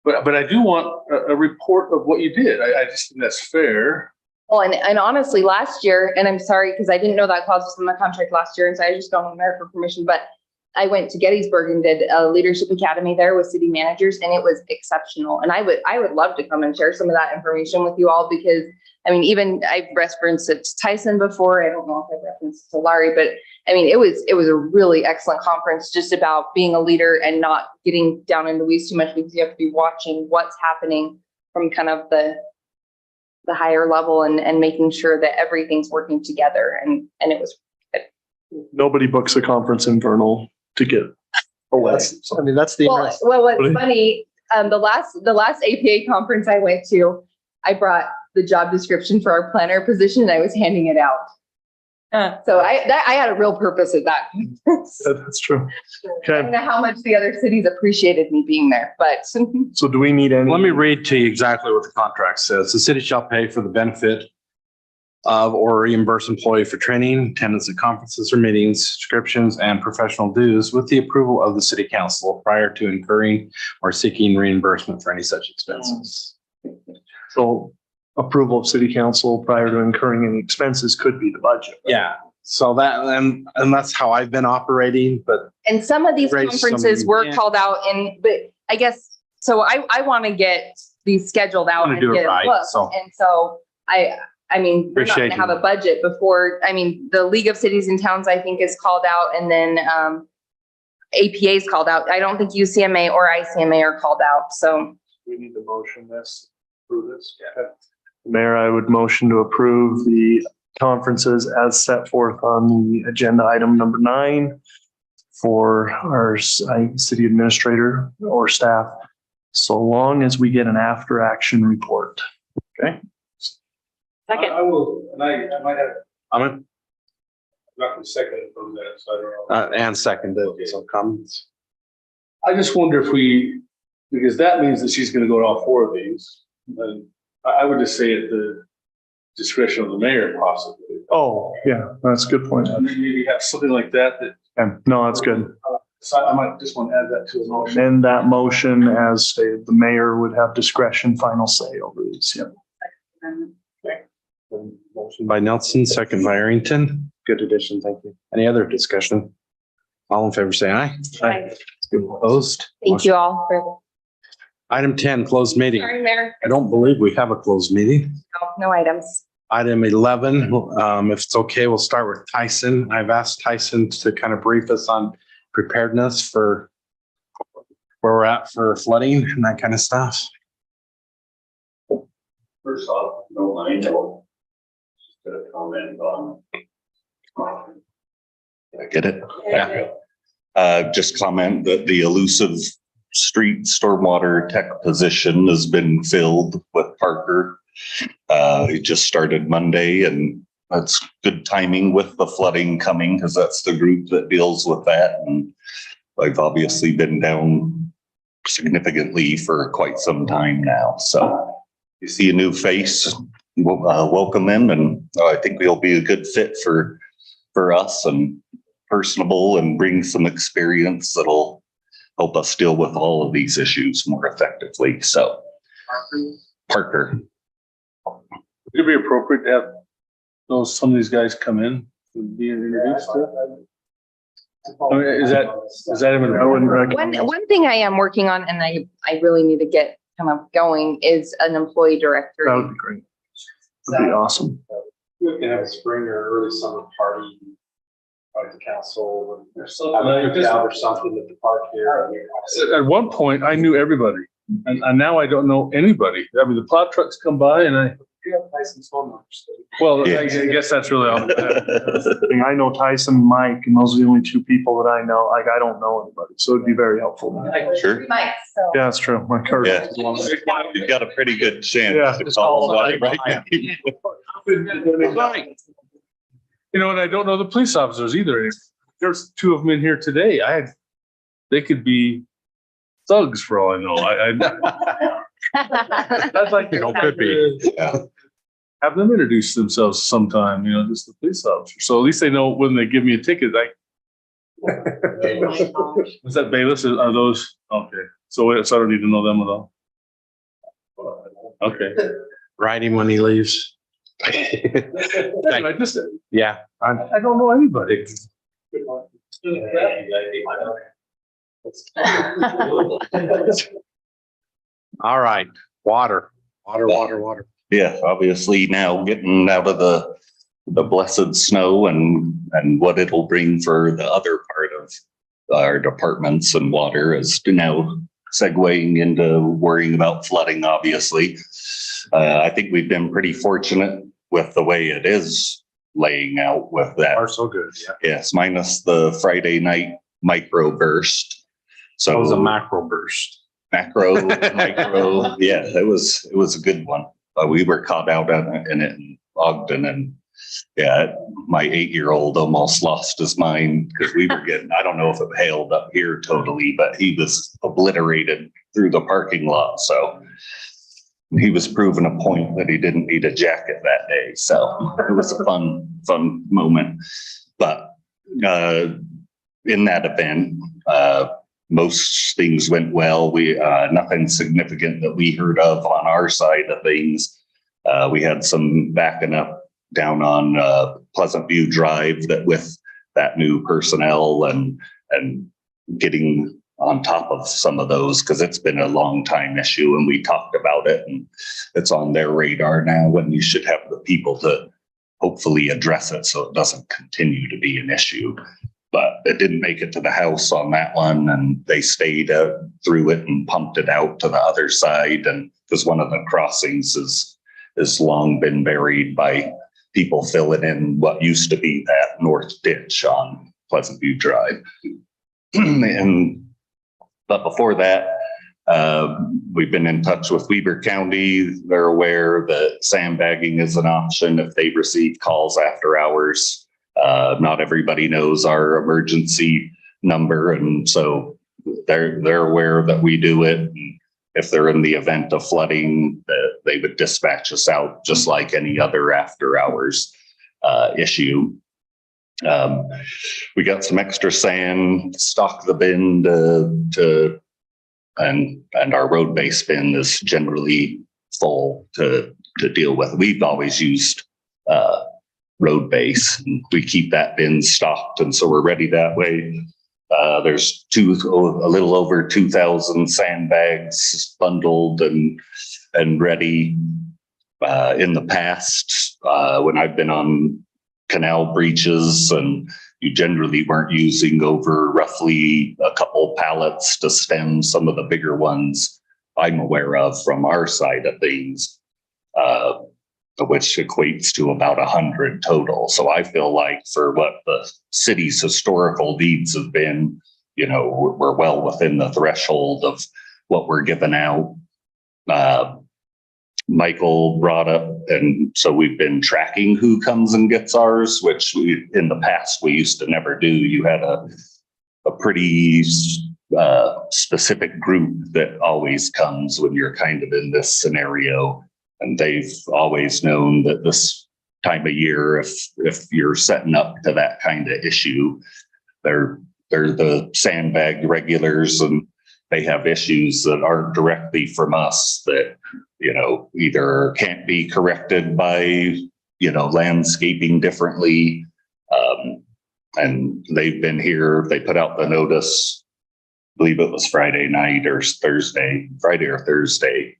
but I do want a report of what you did. I just think that's fair. Well, and honestly, last year, and I'm sorry, because I didn't know that clause was in the contract last year, and so I just don't know for permission, but I went to Gettysburg and did a leadership academy there with city managers, and it was exceptional. And I would love to come and share some of that information with you all, because I mean, even I've referenced it to Tyson before. I don't know if I've referenced it to Larry, but I mean, it was a really excellent conference just about being a leader and not getting down in the weeds too much, because you have to be watching what's happening from kind of the higher level and making sure that everything's working together. And it was. Nobody books a conference in Vernal to get away. That's the. Well, what's funny, the last APA conference I went to, I brought the job description for our planner position and I was handing it out. So I had a real purpose at that. That's true. I don't know how much the other cities appreciated me being there, but. So do we need any? Let me read to you exactly what the contract says. The city shall pay for the benefit of or reimburse employee for training, attendance at conferences or meetings, subscriptions, and professional dues with the approval of the city council prior to incurring or seeking reimbursement for any such expenses. So approval of city council prior to incurring any expenses could be the budget. Yeah. So that, and that's how I've been operating, but And some of these Raise some- conferences were yeah. called out but I guess, so I want to get these scheduled out Wanna and do it get right, booked. so. And so I mean, we're not Appreciate gonna have you. a budget before, I mean, the League of Cities and Towns, I think, is called out, and then APA is called out. I don't think UCMA or ICMA are called out, so. We need to motion this, approve this. Okay. Mayor, I would motion to approve the conferences as set forth on the agenda item number 9 for our city administrator or staff, so long as we get an after action report. Second. I will, and I might have, I'm not the second from that, so I don't know. and seconded, so comments. I just wonder if we, because that means that she's gonna go to all four of these. And I would just say at the discretion of the mayor possibly. Oh, yeah, that's a good point. And then maybe have something like that, And no, that's good. so I might just want to add that to the motion. In that motion, as stated, the mayor would have discretion, final say over these. Yeah. Motion by Nelson, second by Arrington. Good addition, thank you. Any other discussion? All in favor, say aye. Aye. Opposed? Thank you all for, Item 10, closed meeting. sorry, Mayor, I don't believe we have a closed meeting. no items. Item 11, if it's okay, we'll start with Tyson. I've asked Tyson to kind of brief us on preparedness for where we're at for flooding and that kind of stuff. First off, no mind, I'll just gonna comment on. Did I get it? Yeah. Just comment that the elusive street stormwater tech position has been filled with Parker. It just started Monday and that's good timing with the flooding coming because that's the group that deals with that. And I've obviously been down significantly for quite some time now. So you see a new face, welcome in, and I think he'll be a good fit for us and personable and bring some experience that'll help us deal with all of these issues more effectively. So Parker. Would it be appropriate to have some of these guys come in and be introduced to? I mean, is that even? I wouldn't recommend. One thing I am working on, and I really need to get kind of going, is an employee That directory. would be great. That'd be awesome. We can have a spring or early summer party, like the council, or something, or something at the park here. At one point, I knew everybody, and now I don't know anybody. I mean, the plow trucks come by and You have Tyson's phone number, so. well, Yeah. I guess that's really all. I know Tyson, Mike, and those are the only two people that I know. Like, I don't know anybody, so it'd be very helpful. Sure. Yeah. Yeah, that's true. My car. Yeah. You've got a pretty good chance. Yeah. to call somebody right now. You know, and I don't know the police officers either. There's two of them in here today. They could be thugs for all I know. I'd like to. Could be. Yeah. Have them introduce themselves sometime, you know, just the police officer. So at least they know when they give me a ticket, is that Bayless? Are those? Okay. So I don't need to know them at all. Okay. Write him when he leaves. I just, Yeah. I don't know anybody. All right. Water. Yeah, obviously now getting out of the blessed snow and what it'll bring for the other part of our departments and water is now segueing into worrying about flooding, obviously. I think we've been pretty fortunate with the way it is laying out with that. Are so good. Yeah. Yes, minus the Friday night micro burst. That was a So macro burst. macro, micro, yeah, it was a good one. We were caught out in it in Ogden and yeah, my 8-year-old almost lost his mind because we were getting, I don't know if it hailed up here totally, but he was obliterated through the parking lot. So he was proving a point that he didn't need a jacket that day. So it was a fun moment. But in that event, most things went well. We nothing significant that we heard of on our side of things. We had some backing up down on Pleasant View Drive that with that new personnel and getting on top of some of those because it's been a long time issue and we talked about it and it's on their radar now when you should have the people to hopefully address it so it doesn't continue to be an issue. But it didn't make it to the house on that one and they stayed through it and pumped it out to the other side. And because one of the crossings is long been buried by people filling in what used to be that north ditch on Pleasant View Drive. But before that, We've been in touch with Weber County. They're aware that sandbagging is an option if they receive calls after hours. Not everybody knows our emergency number, and so they're aware that we do it. And if they're in the event of flooding, they would dispatch us out just like any other after hours issue. We got some extra sand, stock the bin and our road base bin is generally full to deal with. We've always used road base, and we keep that bin stocked, and so we're ready that way. There's a little over 2,000 sandbags bundled and ready. In the past, when I've been on canal breaches, and you generally weren't using over roughly a couple pallets to stem some of the bigger ones I'm aware of from our side of things, which equates to about 100 total. So I feel like for what the city's historical needs have been, we're well within the threshold of what we're giving out. Michael brought up, and so we've been tracking who comes and gets ours, which in the past we used to never do. You had a pretty specific group that always comes when you're kind of in this scenario, and they've always known that this time of year, if you're setting up to that kind of issue, they're the sandbag regulars, and they have issues that aren't directly from us that, either can't be corrected by, landscaping differently. And they've been here, they put out the notice, I believe it was Friday or Thursday,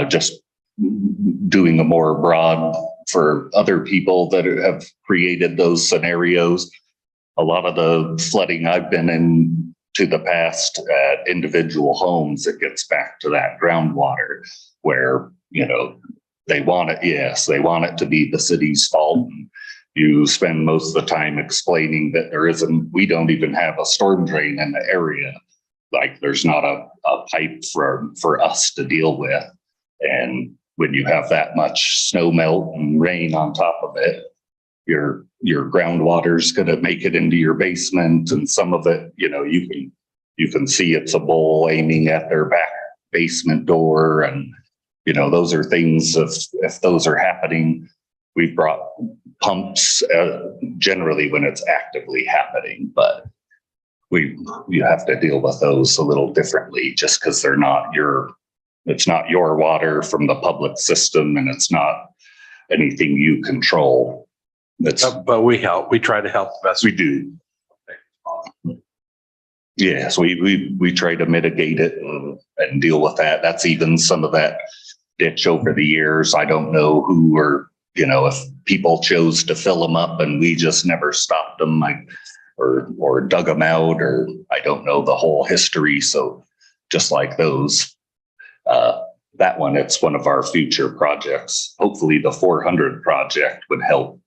just doing a more broad for other people that have created those scenarios. A lot of the flooding I've been in to the past at individual homes, it gets back to that groundwater where, they want it to be the city's fault. You spend most of the time explaining that we don't even have a storm drain in the area. Like there's not a pipe for us to deal with. And when you have that much snow melt and rain on top of it, your groundwater is going to make it into your basement, and some of it, you can see it's a bull aiming at their back basement door, and those are things. If those are happening, we've brought pumps generally when it's actively happening, but you have to deal with those a little differently, just because it's not your water from the public system, and it's not anything you control. But we help. We try to help the best we do. Yes, we try to mitigate it and deal with that. That's even some of that ditch over the years. I don't know who if people chose to fill them up and we just never stopped them, or dug them out, or I don't know the whole history. So just like those, that one, it's one of our future projects. Hopefully the 400 project would help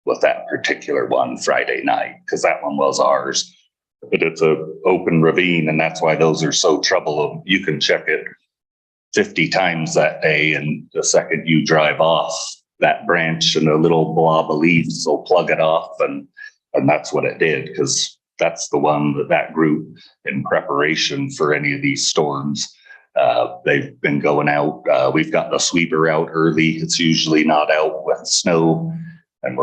with that particular one Friday night, because that one was ours. But it's a open ravine, and that's why those are so trouble. You can check it 50 times that day, and the second you drive off, that branch and a little blob of leaves will plug it off, and that's what it did, because that's the one that group, in preparation for any of these storms, they've been going out. We've got the sweeper out early. It's usually not out with snow, and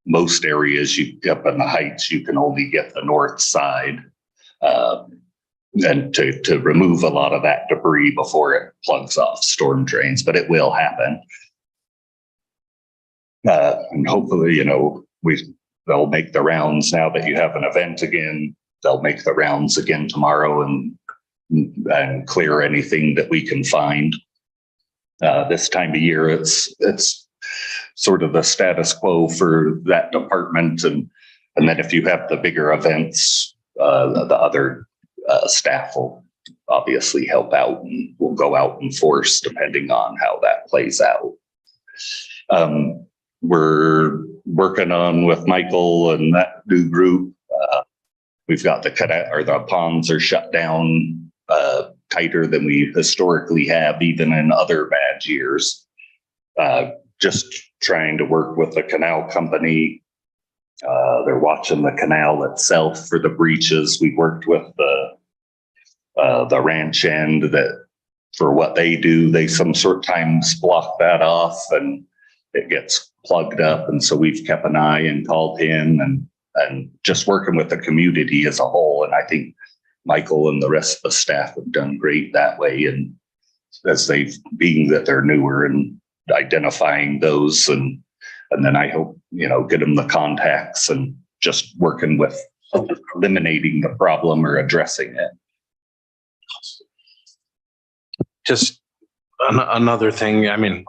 most areas up in the heights, you can only get the north side, and to remove a lot of that debris before it plugs off storm drains, but it will happen. And hopefully, they'll make the rounds now that you have an event again. They'll make the rounds again tomorrow and clear anything that we can find. This time of year, it's sort of the status quo for that department. And then if you have the bigger events, the other staff will obviously help out, and will go out and force depending on how that plays out. We're working on with Michael and that new group. We've got the ponds are shut down tighter than we historically have, even in other bad years. Just trying to work with the canal company. They're watching the canal itself for the breaches. We worked with the ranch end that for what they do, they sometimes block that off and it gets plugged up. And so we've kept an eye and called in and just working with the community as a whole. And I think Michael and the rest of the staff have done great that way. And as being that they're newer and identifying those and then I hope, get them the contacts and just working with eliminating the problem or addressing it. Just another thing, I mean,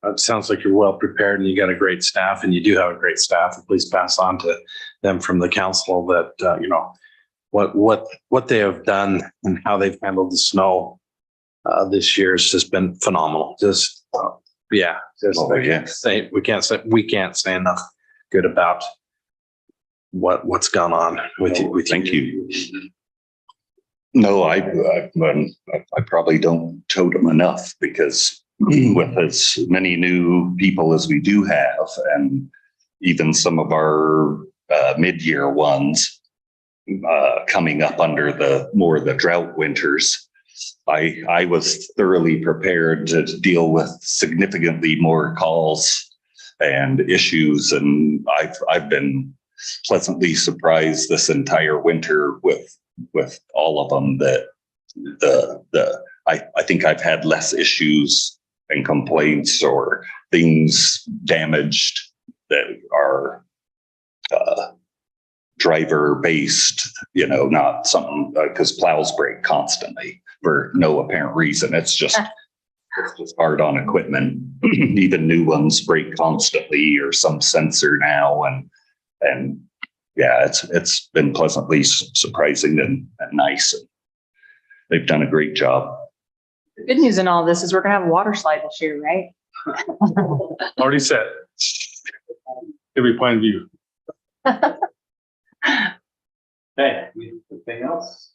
it sounds like you're well prepared and you got a great staff and you do have a great staff. Please pass on to them from the council that, what they have done and how they've handled the snow this year has just been phenomenal. We can't say enough good about what's gone on with you. Thank you. No, I probably don't tote them enough because with as many new people as we do have, and even some of our mid-year ones coming up under the drought winters, I was thoroughly prepared to deal with significantly more calls and issues, and I've been pleasantly surprised this entire winter with all of them that I think I've had less issues and complaints or things damaged that are driver based, not something because plows break constantly for no apparent reason. It's just hard on equipment. Even new ones break constantly or some sensor now and yeah, it's been pleasantly surprising and nice. They've done a great job. The good news in all this is we're gonna have a water slide this year, right? Already said. Every point of view. Hey, anything else?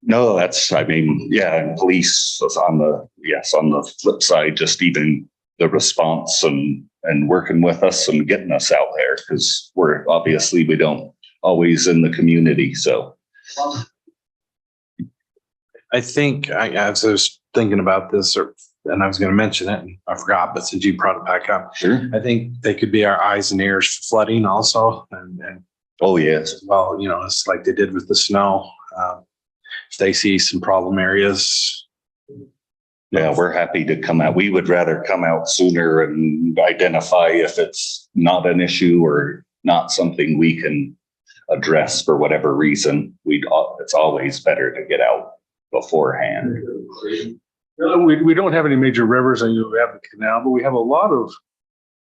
No, and police was on the flip side, just even the response and working with us and getting us out there because we don't always in the community. So I think as I was thinking about this and I was going to mention it and I forgot, but since you brought it back up, sure. I think they could be our eyes and ears for flooding also. And Oh yes. well, it's like they did with the snow. If they see some problem areas. Yeah, we're happy to come out. We would rather come out sooner and identify if it's not an issue or not something we can address for whatever reason. It's always better to get out beforehand. We don't have any major rivers and we have the canal, but we have a lot of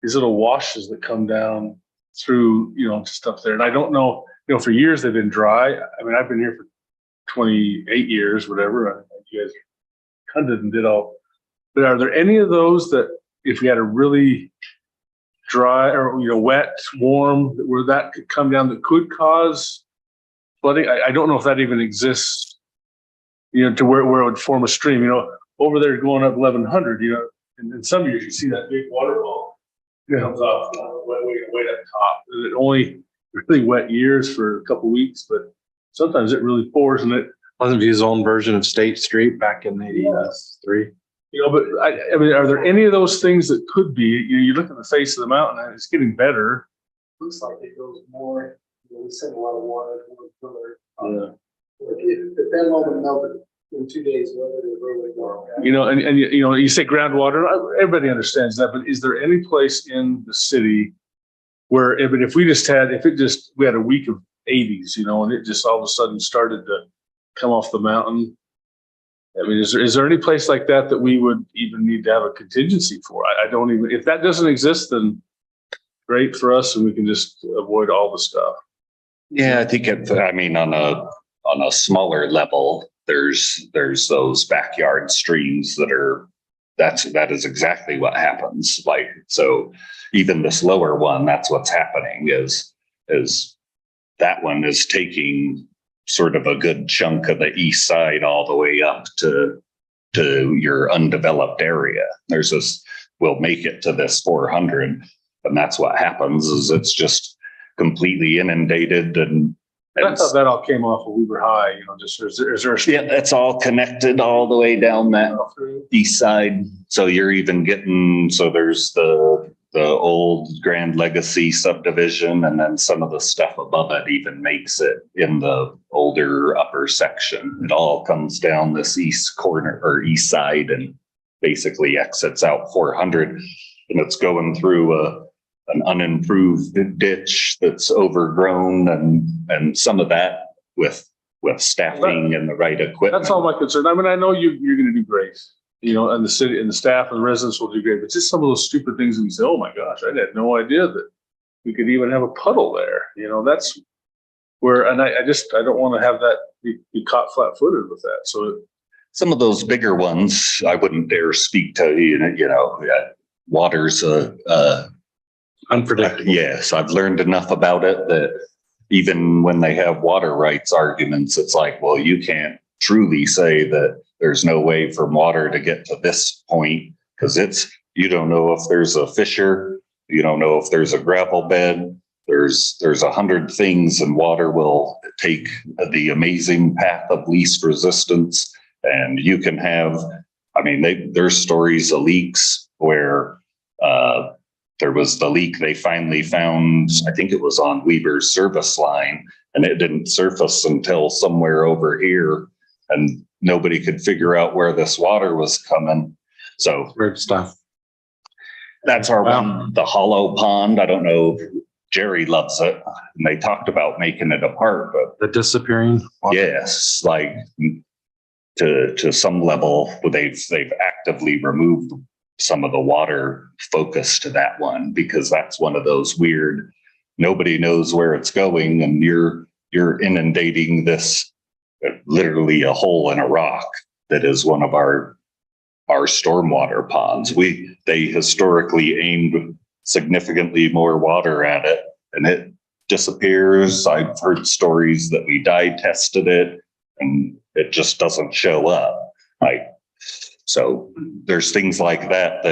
these little washes that come down through, just up there. And I don't know, for years they've been dry. I mean, I've been here for 28 years, whatever. You guys hunted and did all. But are there any of those that if we had a really dry or, wet, warm, where that could come down that could cause flooding? I don't know if that even exists, to where it would form a stream, over there going up 1100, and in some years you see that big waterfall comes off way up top. It only really wet years for a couple of weeks, but sometimes it really pours and it Pleasant View's own version of State Street back in '83. but I mean, are there any of those things that could be, you look at the face of the mountain and it's getting better. Looks like it goes more, we send a lot of water. Yeah. If that moment melted in 2 days, whether it really go. And you say groundwater, everybody understands that, but is there any place in the city where, if we had a week of 80s, and it just all of a sudden started to come off the mountain? I mean, is there any place like that we would even need to have a contingency for? I don't even, if that doesn't exist, then great for us and we can just avoid all the stuff. Yeah, I think on a smaller level, there's those backyard streams that is exactly what happens. Like, so even this lower one, that's what's happening is that one is taking sort of a good chunk of the east side all the way up to your undeveloped area. There's this, we'll make it to this 400. And that's what happens is it's just completely inundated and I thought that all came off of Weaver High, just, is there? yeah, it's all connected all the way down that east side. So you're even getting, so there's the old Grand Legacy subdivision, and then some of the stuff above it even makes it in the older upper section. It all comes down this east corner or east side and basically exits out 400. And it's going through an unimproved ditch that's overgrown and some of that with staffing and the right equipment. That's all my concern. I mean, I know you're going to do great, and the city and the staff and the residents will do great, but just some of those stupid things that we say, oh my gosh, I had no idea that we could even have a puddle there. That's where, and I don't want to have that be caught flat footed with that. So Some of those bigger ones, I wouldn't dare speak to, water's Unpredictable. yes, I've learned enough about it that even when they have water rights arguments, it's like, well, you can't truly say that there's no way for water to get to this point because you don't know if there's a fissure, you don't know if there's a gravel bed, there's 100 things, and water will take the amazing path of least resistance. And you can have, there's stories of leaks where, there was the leak they finally found, I think it was on Weaver's service line, and it didn't surface until somewhere over here, and nobody could figure out where this water was coming. So Weird stuff. that's our one, the hollow pond. I don't know, Jerry loves it, and they talked about making it apart, but The disappearing. yes, like to some level, they've actively removed some of the water focus to that one, because that's one of those weird, nobody knows where it's going, and you're inundating this literally a hole in a rock that is one of our stormwater ponds. They historically aimed significantly more water at it, and it disappears. I've heard stories that we dye tested it and it just doesn't show up. So there's things like that,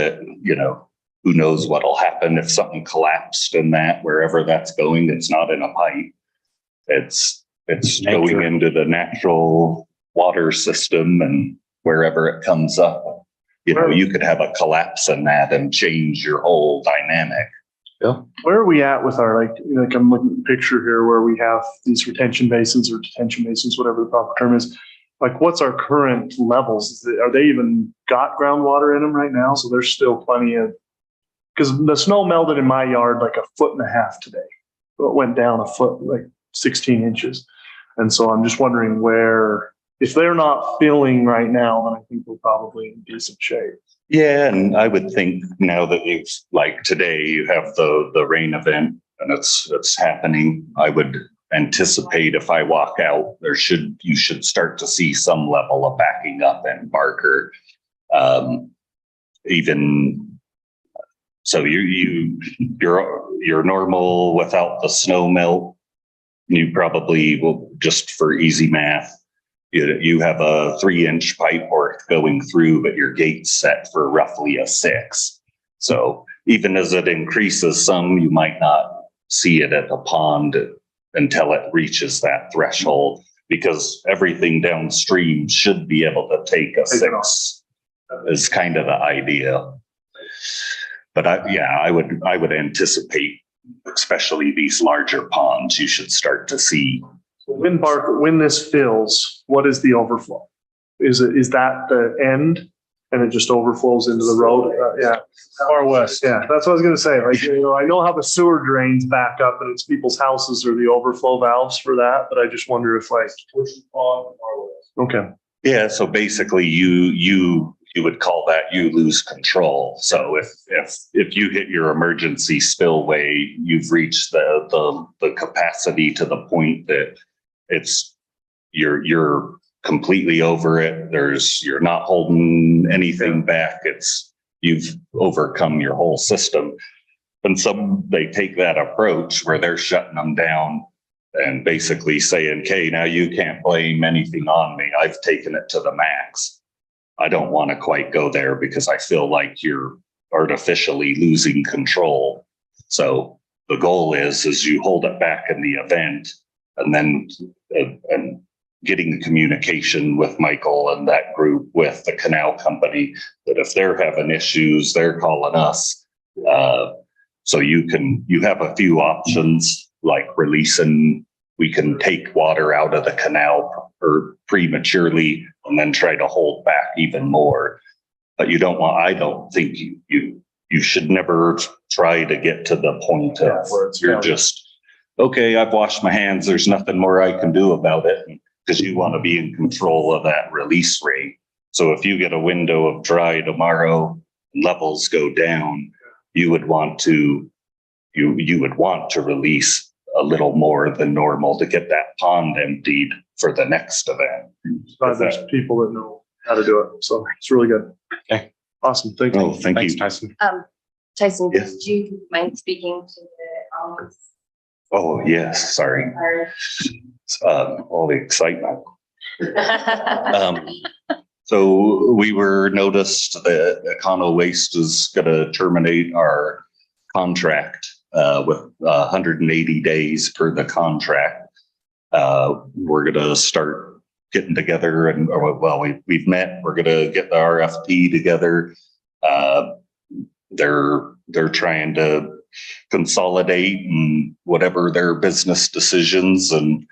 who knows what'll happen if something collapsed in that, wherever that's going. It's not in a pipe. It's going into the natural water system, and wherever it comes up, you could have a collapse in that and change your whole dynamic. Where are we at with our, I'm looking at the picture here where we have these retention basins or detention basins, whatever the proper term is. What's our current levels? Are they even got groundwater in them right now? So there's still plenty of, because the snow melted in my yard like 1.5 feet today. So it went down 1 foot, like 16 inches. And so I'm just wondering where, if they're not filling right now, then I think we're probably in decent shape. Yeah, and I would think now that today you have the rain event and it's happening, I would anticipate if I walk out, you should start to see some level of backing up in Barker. Even so, you're normal without the snow melt. You probably will, just for easy math, you have a 3-inch pipe work going through, but your gate's set for roughly a 6. So even as it increases some, you might not see it at the pond until it reaches that threshold, because everything downstream should be able to take a 6 is kind of the idea. But I would anticipate, especially these larger ponds, you should start to see. When this fills, what is the overflow? Is that the end and it just overflows into the road? Yeah. far west. Yeah, that's what I was gonna say. I know how the sewer drains back up and it's people's houses or the overflow valves for that, but I just wonder if okay. Yeah, so basically you would call that you lose control. So if you hit your emergency spillway, you've reached the capacity to the point that you're completely over it. You're not holding anything back. You've overcome your whole system. And some, they take that approach where they're shutting them down and basically saying, okay, now you can't blame anything on me. I've taken it to the max. I don't want to quite go there because I feel like you're artificially losing control. So the goal is you hold it back in the event, and then and getting the communication with Michael and that group with the canal company, that if they're having issues, they're calling us. So you have a few options like releasing, we can take water out of the canal or prematurely and then try to hold back even more. But I don't think you should never try to get to the point of where it's you're failure. just, okay, I've washed my hands. There's nothing more I can do about it, because you want to be in control of that release rate. So if you get a window of dry tomorrow, levels go down, you would want to release a little more than normal to get that pond emptied for the next event. But there's people that know how to do it. So it's really good. Okay. Awesome. Thank you. Oh, thank Thanks, you. Tyson. Tyson, Yes. would you mind speaking to the office? Oh, yes, sorry. All the excitement. So we were noticed that Econo Waste is going to terminate our contract with 180 days per the contract. We're going to start getting together and, we've met, we're going to get the RFP together. They're trying to consolidate and whatever their business decisions, and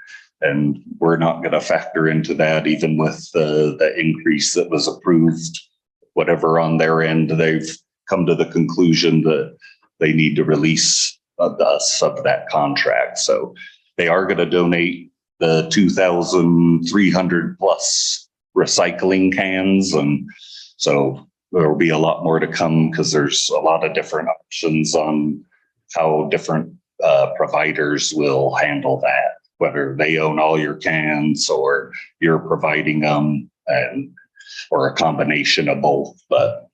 we're not going to factor into that, even with the increase that was approved. Whatever on their end, they've come to the conclusion that they need to release us of that contract. So they are going to donate the 2,300 plus recycling cans, and so there will be a lot more to come, because there's a lot of different options on how different providers will handle that, whether they own all your cans or you're providing them, or a combination of both. But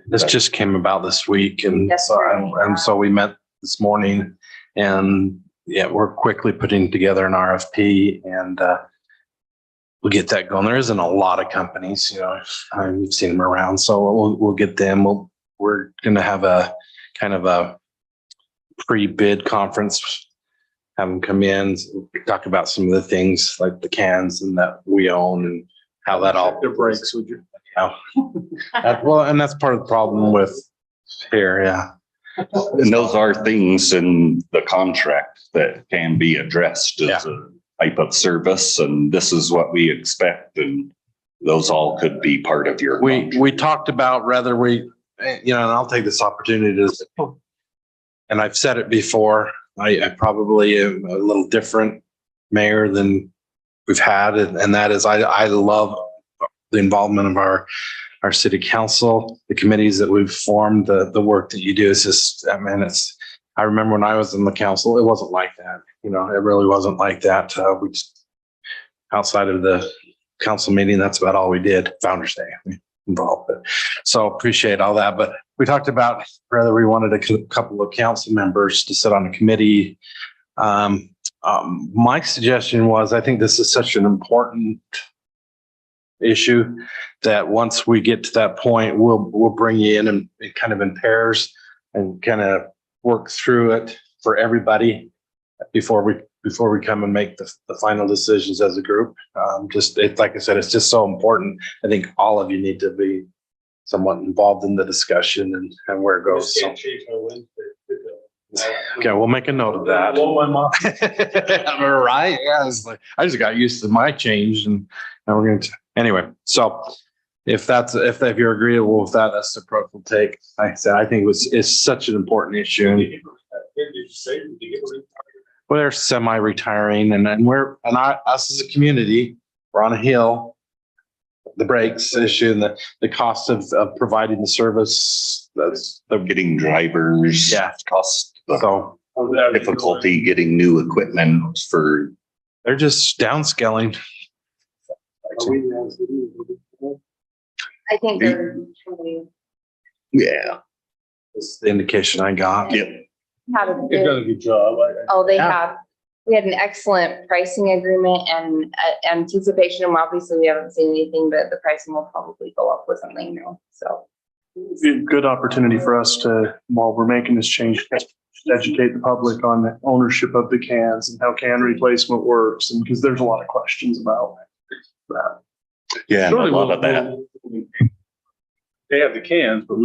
This just came about this week, and Yes, so, sir. and so we met this morning, and yeah, we're quickly putting together an RFP, and we'll get that going. There isn't a lot of companies, we've seen them around, so we'll get them. We're going to have a kind of a pre-bid conference, have them come in, talk about some of the things like the cans and that we own and how that all. Their breaks, would you? Well, and that's part of the problem with here, yeah. and those are things in the contract that can be addressed as a type of service, and this is what we expect, and those all could be part of your contract. We talked about whether and I'll take this opportunity to, and I've said it before, I probably am a little different mayor than we've had, and that is I love the involvement of our city council, the committees that we've formed, the work that you do is just, I remember when I was in the council, it wasn't like that. It really wasn't like that. We just, outside of the council meeting, that's about all we did. Founder's Day we involved. So appreciate all that. But we talked about whether we wanted a couple of council members to sit on a committee. My suggestion was, I think this is such an important issue that once we get to that point, we'll bring you in and kind of in pairs and kind of work through it for everybody before we come and make the final decisions as a group. Like I said, it's just so important. I think all of you need to be somewhat involved in the discussion and where it goes. So. Okay, we'll make a note of that. Blow my mind. Right? Yeah, I just got used to my change, and now we're going to. Anyway, so if you're agreeable with that, that's the approach we'll take. Like I said, I think it's such an important issue. Well, they're semi-retiring, and us as a community, we're on a hill. The brakes issue and the cost of providing the service, that's the Getting drivers, cost, so difficulty getting new equipment for. they're just downscaling. I think they're really Yeah. That's the indication I got. Yep. had a You've done a bid. good job. Oh, they Yeah. have. we had an excellent pricing agreement and anticipation. Obviously, we haven't seen anything, but the pricing will probably go up with something new. So It'd be a good opportunity for us to, while we're making this change, to educate the public on the ownership of the cans and how can replacement works. And because there's a lot of questions about that. Yeah, and a lot of that. They have the cans, but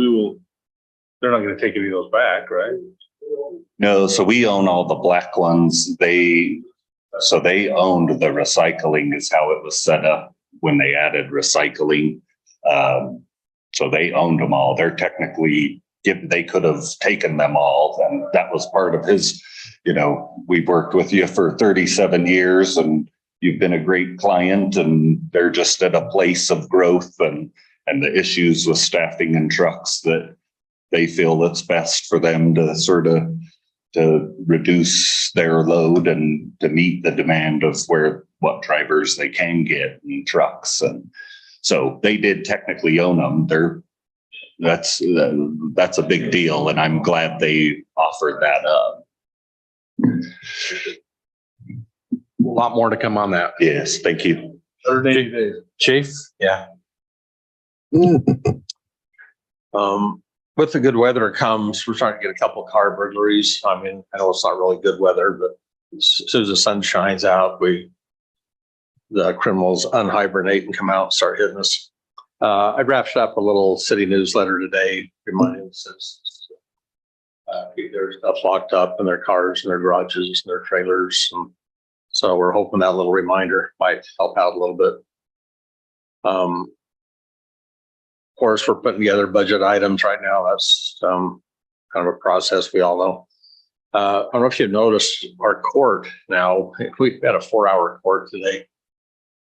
they're not gonna take any of those back, right? No, so we own all the black ones. They owned the recycling is how it was set up when they added recycling. So they owned them all. They're technically, they could have taken them all. And that was part of his, we've worked with you for 37 years and you've been a great client, and they're just at a place of growth and the issues with staffing and trucks that they feel it's best for them to to reduce their load and to meet the demand of what drivers they can get in trucks. And so they did technically own them. That's a big deal. And I'm glad they offered that up. A lot more to come on that. Yes, thank you. 30 days. Chief? Yeah. With the good weather comes, we're starting to get a couple of car burglaries. I mean, I know it's not really good weather, but as soon as the sun shines out, the criminals unhibernate and come out and start hitting us. I drafted up a little city newsletter today reminding citizens keep their stuff locked up in their cars and their garages and their trailers. And so we're hoping that little reminder might help out a little bit. Of course, we're putting together budget items right now. That's kind of a process we all know. I don't know if you've noticed our court now, we've got a 4-hour court today.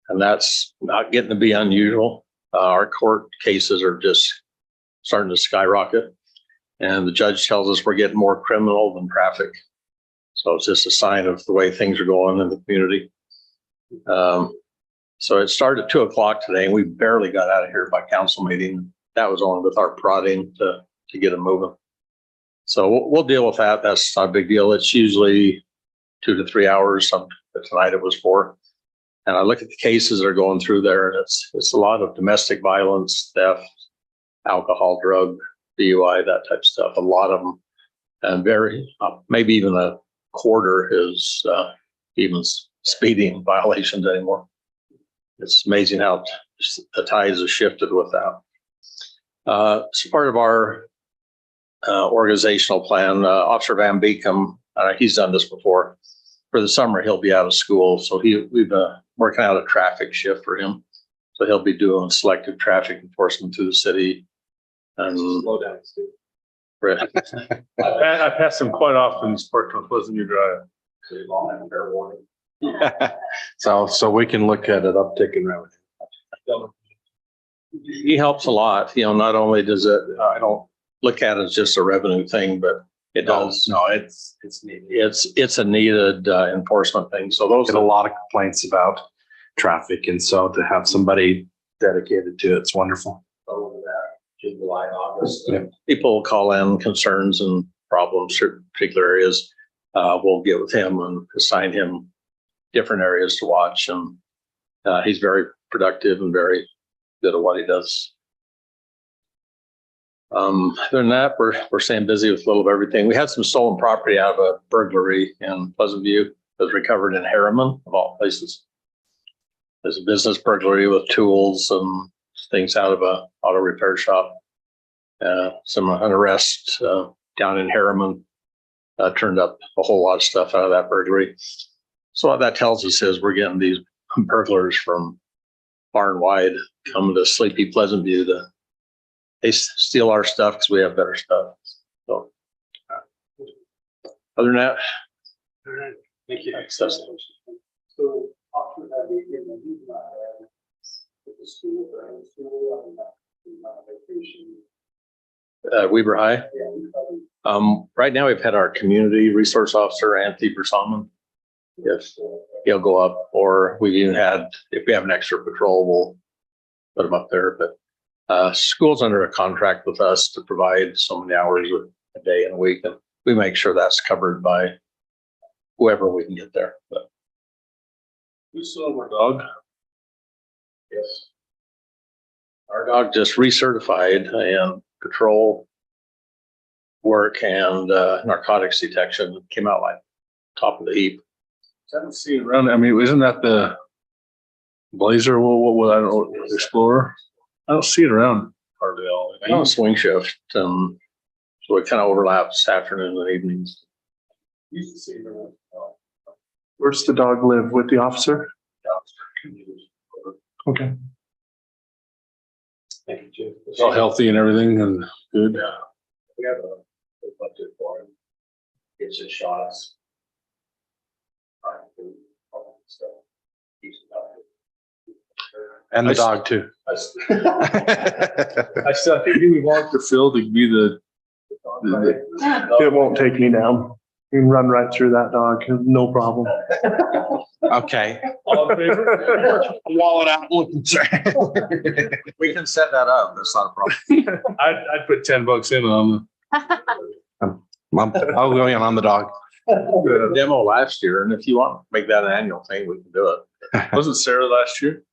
And that's not getting to be unusual. Our court cases are just starting to skyrocket. And the judge tells us we're getting more criminal than traffic. So it's just a sign of the way things are going in the community. So it started at 2:00 today and we barely got out of here by council meeting. That was only with our prodding to get them moving. So we'll deal with that. That's not a big deal. It's usually 2 to 3 hours. Tonight it was 4. And I look at the cases that are going through there, and it's a lot of domestic violence, theft, alcohol, drug, DUI, that type of stuff. A lot of them, and maybe even a quarter is even speeding violations anymore. It's amazing how the tides have shifted with that. It's part of our organizational plan. Officer Van Beekum, he's done this before. For the summer, he'll be out of school, so we've working out a traffic shift for him. So he'll be doing selective traffic enforcement through the city. And slow down, Steve. Right. I pass them quite often. This part wasn't your drive. Fair warning. So we can look at an uptick in revenue. He helps a lot, not only does it, I don't look at it as just a revenue thing, but it does. No, it's needed. It's a needed enforcement thing. So those Get a lot of complaints about traffic, and so to have somebody dedicated to it's wonderful. June, July, August. Yeah. People will call in concerns and problems for particular areas. We'll get with him and assign him different areas to watch. And he's very productive and very good at what he does. Other than that, we're staying busy with a little of everything. We had some stolen property out of a burglary in Pleasant View that was recovered in Harriman, of all places. There's a business burglary with tools and things out of a auto repair shop. An arrest down in Harriman turned up a whole lot of stuff out of that burglary. So what that tells us is we're getting these burglars from far and wide coming to sleepy Pleasant View they steal our stuff because we have better stuff. So other than that, All right. Thank you. so So after that, we can do the school, vacation. Weber High. Right now we've had our community resource officer, Anthony Bersalman. If he'll go up, or we even had, if we have an extra patrol, we'll put him up there. But school's under a contract with us to provide so many hours a day and a week, and we make sure that's covered by whoever we can get there, but. We still have our dog. Yes. Our dog just recertified in patrol work and narcotics detection, came out like top of the heap. I don't see it around. I mean, isn't that the Blazer? What, I don't know, Explorer? I don't see it around hardly all. I know swing shift, so it kind of overlaps afternoons and evenings. Used to see it around. Where's the dog live? With the officer? Okay. Thank you, Chief. It's all healthy and everything and good. We have a budget for him. Gets his shots. And the dog too. I think he would want the field to be the. It won't take me down. You can run right through that dog, no problem. Okay. All in favor? Wallet out looking. We can set that up. That's not a problem. I'd put $10 in on I'll go in on the dog. We did a demo last year, and if you want to make that an annual thing, we can do it. Wasn't Sarah last year?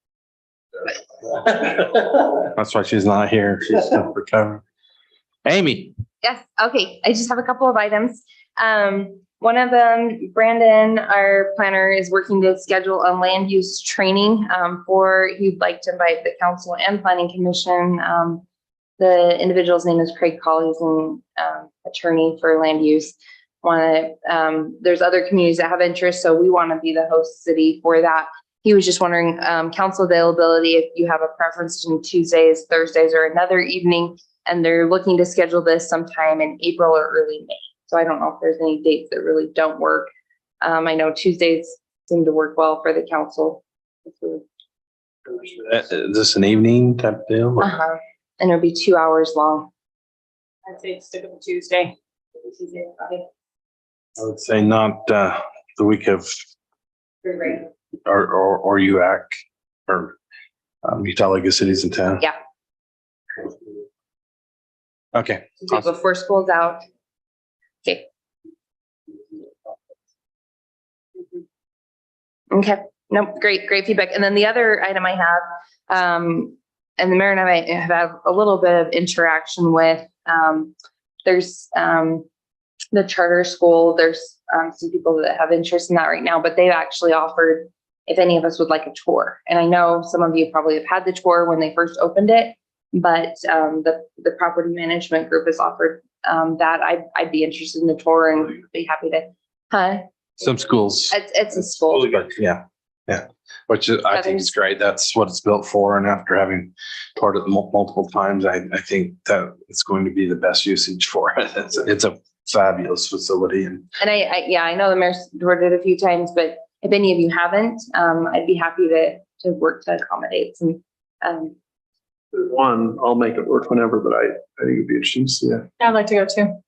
That's why she's not here. She's still recovering. Amy. Yes, okay. I just have a couple of items. One of them, Brandon, our planner, is working to schedule a land use training he'd like to invite the council and planning commission. The individual's name is Craig Colley, he's an attorney for land use. There's other communities that have interest, so we want to be the host city for that. He was just wondering, council availability, if you have a preference in Tuesdays, Thursdays, or another evening, and they're looking to schedule this sometime in April or early May. So I don't know if there's any dates that really don't work. I know Tuesdays seem to work well for the council. Is this an evening type deal? Uh-huh. And it'll be 2 hours long. I'd say stick with Tuesday. I would say not the week of Great. or UAC or Utah League of Cities in town. Yeah. Okay. Do it before school's out. Okay. Okay, nope, great feedback. And then the other item I have, and the mayor and I have a little bit of interaction with, there's the charter school, there's some people that have interest in that right now, but they've actually offered if any of us would like a tour. And I know some of you probably have had the tour when they first opened it, but the property management group has offered that. I'd be interested in the tour and be happy to, Some schools. It's a school. Yeah. Which I think is great. That's what it's built for. And after having toured it multiple times, I think that it's going to be the best usage for it. It's a fabulous facility. And I know the mayor's toured it a few times, but if any of you haven't, I'd be happy to work to accommodate some. There's one, I'll make it work whenever, but I think it'd be interesting to see it. I'd like to go too.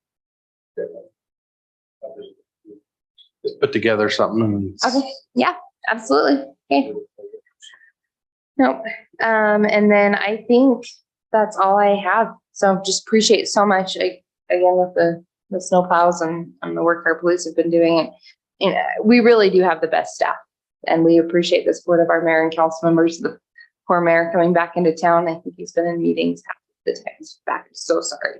just put together something. And Okay, yeah, absolutely. Okay. Nope. And then I think that's all I have. So just appreciate so much again with the snow plows and the work our police have been doing. And we really do have the best staff, and we appreciate the support of our mayor and council members. The poor mayor coming back into town. I think he's been in meetings half the time he's back. So sorry.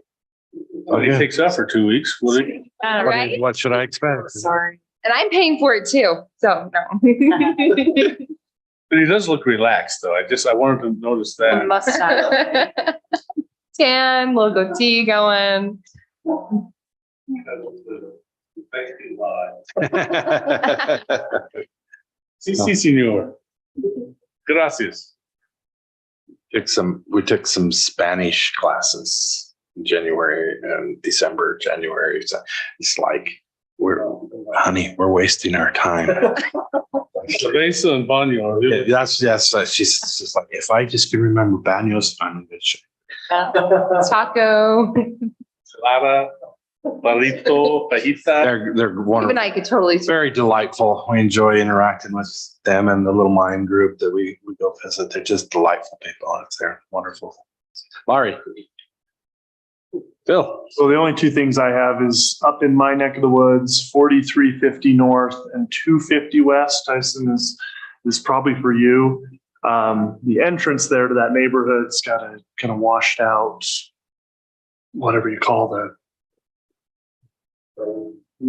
Oh, he takes that for 2 weeks, will he? Right? what should I expect? Sorry. And I'm paying for it too. So no. But he does look relaxed, though. I wanted to notice that. Mustache. Tan, little goatee going. Sí, señor. Gracias. We took some Spanish classes in January and December, January. So it's like, honey, we're wasting our time. Cerveza and baño. She's just like, if I just can remember baños, I'm in good shape. Taco. Ensalada, barrito, fajita. They're Even wonderful. I could totally. Very delightful. We enjoy interacting with them and the little mind group that we go visit. They're just delightful people. They're wonderful. Laurie. Phil, So the only two things I have is up in my neck of the woods, 4350 north and 250 west. I assume is probably for you. The entrance there to that neighborhood's got a kind of washed out, whatever you call the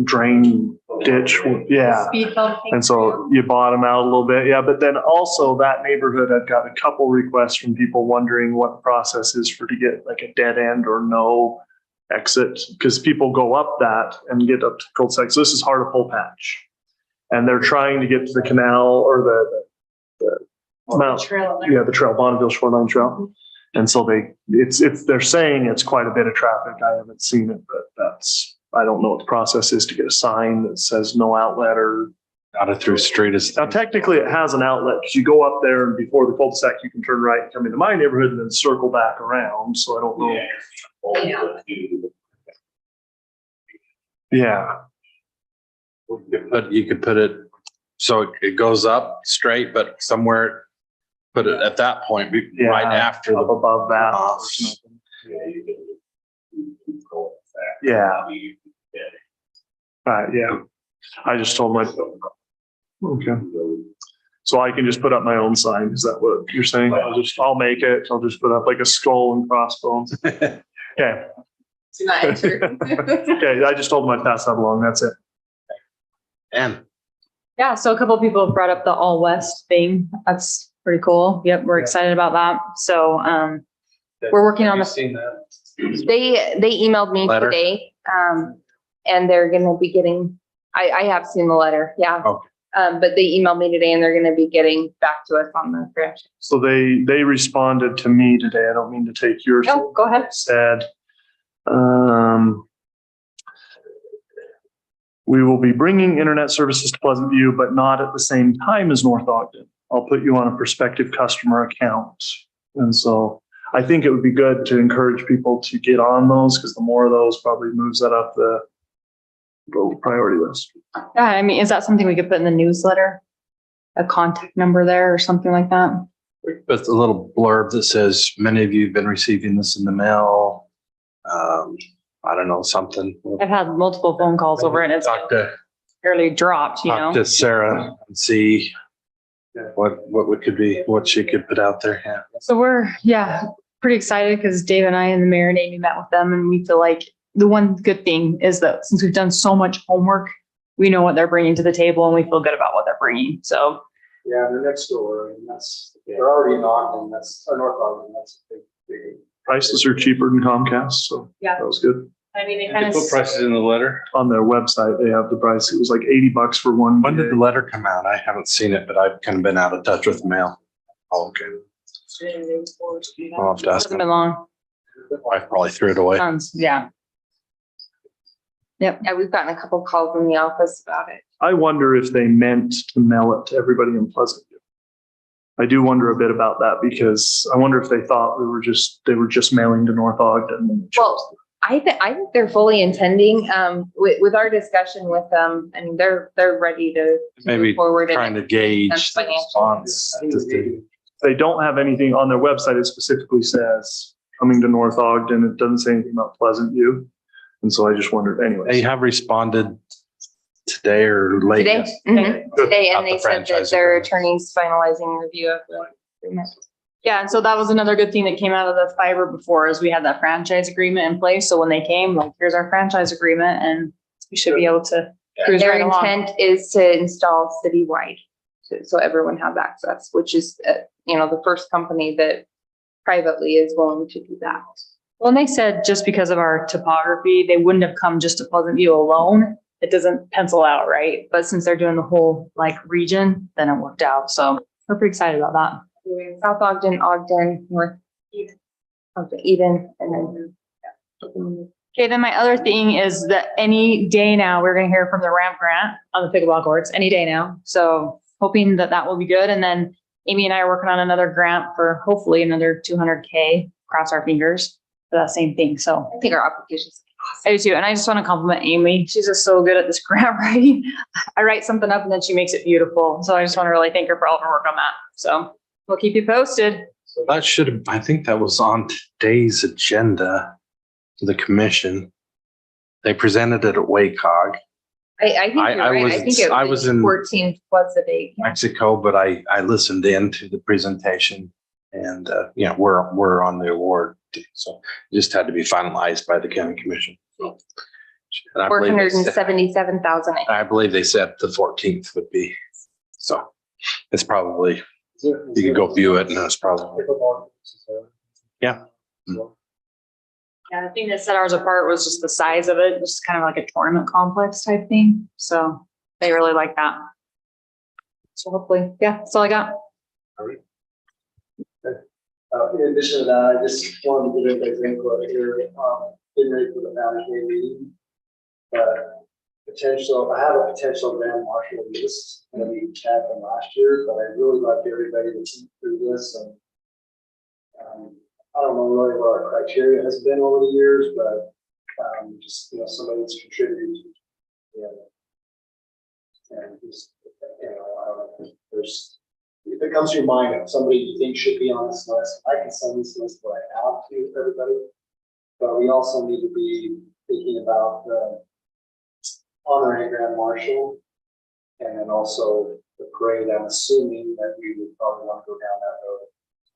drain ditch. Yeah. Speed bump. And so you bottom out a little bit. Yeah. But then also that neighborhood, I've got a couple requests from people wondering what the process is for to get like a dead end or no exit, because people go up that and get up to cul-de-sac. So this is Heart of Full Patch. And they're trying to get to the canal or the mount, the trail, Bonneville Shoreline Trail. And so they're saying it's quite a bit of traffic. I haven't seen it, but I don't know what the process is to get a sign that says no outlet or. Not a through street is. Now, technically it has an outlet because you go up there and before the cul-de-sac, you can turn right and come into my neighborhood and then circle back around. So I don't know. Yeah. But you could put it, so it goes up straight, but somewhere, put it at that point, right after Up the. above that. Yeah. Right, yeah. I just told my, okay. So I can just put up my own sign. Is that what you're saying? I'll make it. I'll just put up like a skull and crossbones. Okay. Do not enter. Okay, I just told them I'd pass that along. That's it. And Yeah, so a couple of people have brought up the all west thing. That's pretty cool. Yep, we're excited about that. So we're working on the. seen that? They emailed me Letter? today, and they're gonna be getting, I have seen the letter, yeah. Okay. But they emailed me today and they're gonna be getting back to us on the correction. So they responded to me today. I don't mean to take yours. Oh, go ahead. Said, we will be bringing internet services to Pleasant View, but not at the same time as North Ogden. I'll put you on a prospective customer account. And so I think it would be good to encourage people to get on those because the more of those probably moves that up the priority list. Yeah, I mean, is that something we could put in the newsletter? A contact number there or something like that? with a little blurb that says, many of you have been receiving this in the mail. I don't know, something. I've had multiple phone calls over it and it's Talk to fairly dropped, you know? Sarah and see what we could be, what she could put out there. Yeah. So we're, pretty excited because Dave and I and the mayor and Amy met with them and we feel like the one good thing is that since we've done so much homework, we know what they're bringing to the table and we feel good about what they're bringing. So Yeah, they're next door, and they're already in Ogden, or North Ogden, that's a big. Prices are cheaper than Comcast, so Yeah. that was good. I mean, they They kind of. put prices in the letter. On their website, they have the price. It was like $80 for one. When did the letter come out? I haven't seen it, but I've kind of been out of touch with mail. Oh, okay. I'll have to ask. Hasn't been long. I probably threw it away. Yeah. Yeah, we've gotten a couple calls in the office about it. I wonder if they meant to mail it to everybody in Pleasantville. I do wonder a bit about that because I wonder if they thought they were just mailing to North Ogden. and Well, I think they're fully intending, with our discussion with them, and they're ready to Maybe move forward. trying to gauge the response. They don't have anything on their website. It specifically says coming to North Ogden. It doesn't say anything about Pleasant View. And so I just wondered They anyways. have responded today or late. Today, yesterday. today, About and the they said that franchise their agreement. attorney's finalizing review of the agreement. Yeah, and so that was another good thing that came out of the fiber before is we had that franchise agreement in place. So when they came, like, here's our franchise agreement and we should be able to cruise Their right along. intent is to install citywide, so everyone has access, which is, the first company that privately is willing to do that. Well, and they said just because of our topography, they wouldn't have come just to Pleasant View alone. It doesn't pencil out, right? But since they're doing the whole region, then it worked out. So we're pretty excited about that. South Ogden, North Eden, and then. Okay, then my other thing is that any day now, we're gonna hear from the ramp grant on the pickleball courts, any day now. So hoping that will be good. And then Amy and I are working on another grant for hopefully another 200K, cross our fingers for that same thing. So I think our applications. I do too. And I just want to compliment Amy. She's just so good at this grant writing. I write something up and then she makes it beautiful. So I just want to really thank her for all of her work on that. So we'll keep you posted. That I think that was on today's agenda. to the commission. They presented it at WACOG, I think you're right. I think I was in 14th was the date. Yeah. Mexico, but I listened in to the presentation and, we're on the award. So it just had to be finalized by the county commission. So, and I believe they said- 477,000. I believe they said the 14th would be, so it's probably, you can go view it and it's probably, Yeah, the thing that set ours apart was just the size of it, just kind of like a tournament complex type thing. So they really like that. So hopefully, yeah, that's all I got. In addition to that, I just wanted to get everybody's input here, getting ready for the Founders Day meeting. I have a potential grand marshal list that we had from last year, but I really like everybody to see through this and I don't know really what our criteria has been over the years, but just, somebody that's contributed. And just, I don't know, if it comes to your mind of somebody you think should be on this list, I can send this list right now to everybody. But we also need to be thinking about honoring a grand marshal and then also the parade. I'm assuming that we would probably want to go down that road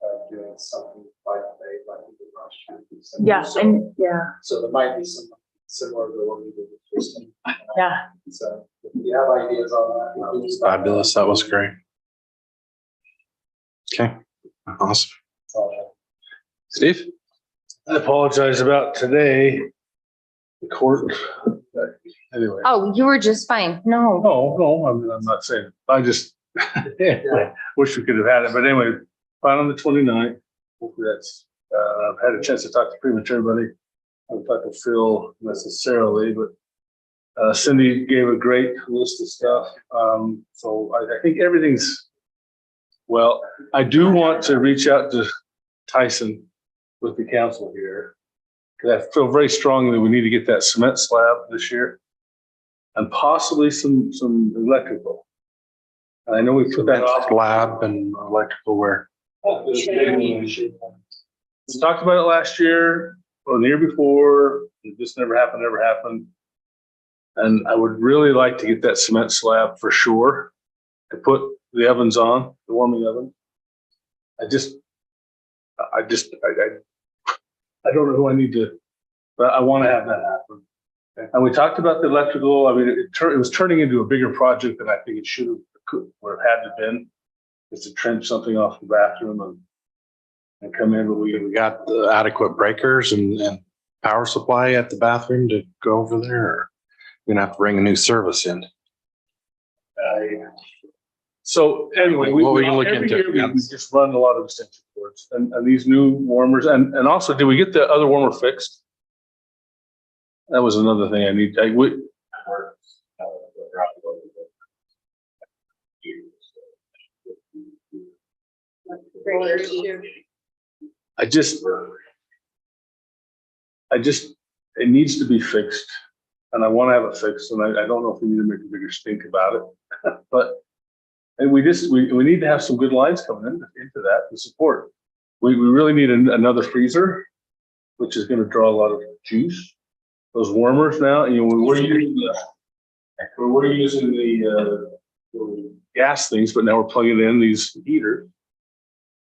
of doing something like the like we did last year. Yeah, So- and yeah, So there might be some similar to what we did with Kristen. yeah. So if you have ideas on that. please- fabulous. That was great. Okay, awesome. Steve? I apologize about today. The court. Anyway. Oh, you were just fine. No. No, I'm not saying, I just wish we could have had it, but anyway, fine on the 29th. Hopefully that's, I've had a chance to talk to pretty much everybody. I haven't talked to Phil necessarily, but Cindy gave a great list of stuff. So I think everything's, well, I do want to reach out to Tyson with the council here. Because I feel very strongly we need to get that cement slab this year. And possibly some electrical. And I know we put that off. Lab and electrical wear. We talked about it last year or the year before. It just never happened. And I would really like to get that cement slab for sure. To put the ovens on, the warming oven. I don't know who I need to, but I want to have that happen. And we talked about the electrical. I mean, it was turning into a bigger project than I think it should have, or had to been. Is to trench something off the bathroom and come in. But We got the adequate breakers and power supply at the bathroom to go over there. Or we're gonna have to bring a new service in. So anyway, Well, we can look every into it, year we yes. just run a lot of extension cords and these new warmers and also, did we get the other warmer fixed? That was another thing I need. It needs to be fixed and I want to have it fixed. And I don't know if we need to make a bigger stink about it, but, and we need to have some good lines coming into that to support. We really need another freezer, which is going to draw a lot of juice. Those warmers now, we're using the gas things, but now we're plugging in these heaters.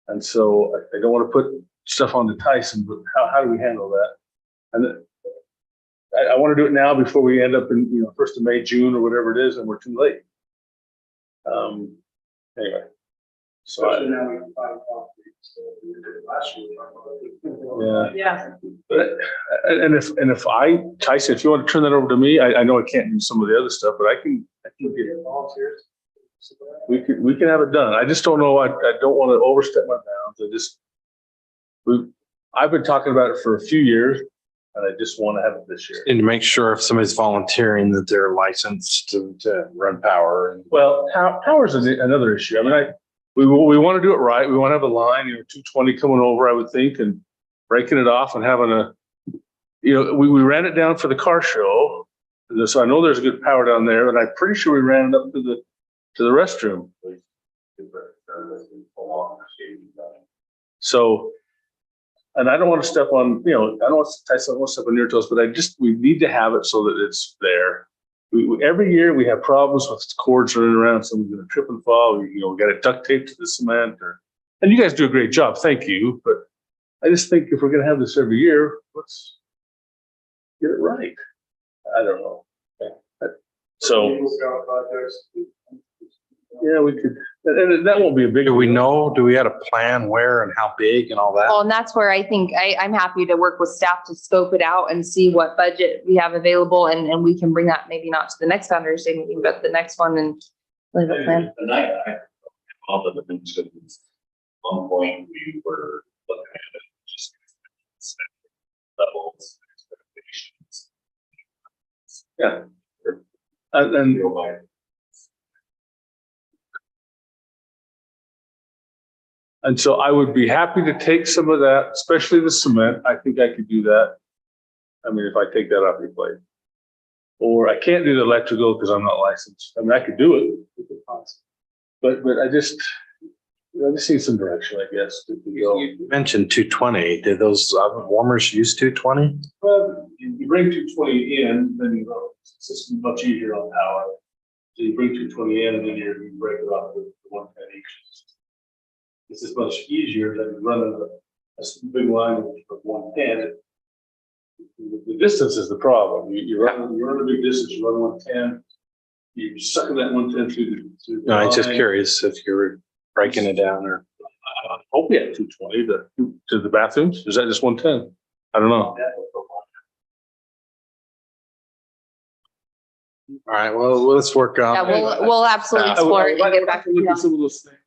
And so I don't want to put stuff on the Tyson, but how do we handle that? And I want to do it now before we end up in, 1st of May, June, or whatever it is, and we're too late. Anyway. So, Especially now we can find concrete, so we did it last year. yeah. Yeah. And Tyson, if you want to turn that over to me, I know I can't do some of the other stuff, but I can get Volunteers. we can have it done. I just don't know. I don't want to overstep my bounds. I've been talking about it for a few years and I just want to have it this year. And to make sure if somebody's volunteering that they're licensed to run power. And Well, power is another issue. I mean, we want to do it right. We want to have a line, 220 coming over, I would think, and breaking it off and having we ran it down for the car show. So I know there's good power down there, and I'm pretty sure we ran it up to the restroom. So and I don't want to step on, I don't want to step on your toes, but we need to have it so that it's there. Every year we have problems with cords running around, someone's gonna trip and fall, we got it duct taped to the cement and you guys do a great job, thank you, but I just think if we're gonna have this every year, let's get it right. I don't know. So, yeah, we could, and that won't be a big. Do we know, do we have a plan where and how big and all that? Well, and that's where I think I'm happy to work with staff to scope it out and see what budget we have available and we can bring that maybe not to the next Founder's Day meeting, but the next one and leave a plan. And I all the things that at one point we were looking at it, just levels, expectations. Yeah. And And so I would be happy to take some of that, especially the cement. I think I could do that. I mean, if I take that off your plate. Or I can't do the electrical because I'm not licensed. I mean, I could do it. But I just need some direction, I guess, to go. You mentioned 220. Did those oven warmers use 220? Well, you bring 220 in, then you go, it's just much easier on power. So you bring 220 in and then you break it off with 110 each. It's just much easier than running a big line of 110. The distance is the problem. You run a big distance, you run 110, you're sucking that 110 through the No, I'm just line. curious if you were breaking it down or. I hope we have 220 to the bathrooms. Is that just 110? I don't know. All right, well, let's work on. Yeah, we'll absolutely explore it and get back to Look you. at some of those things.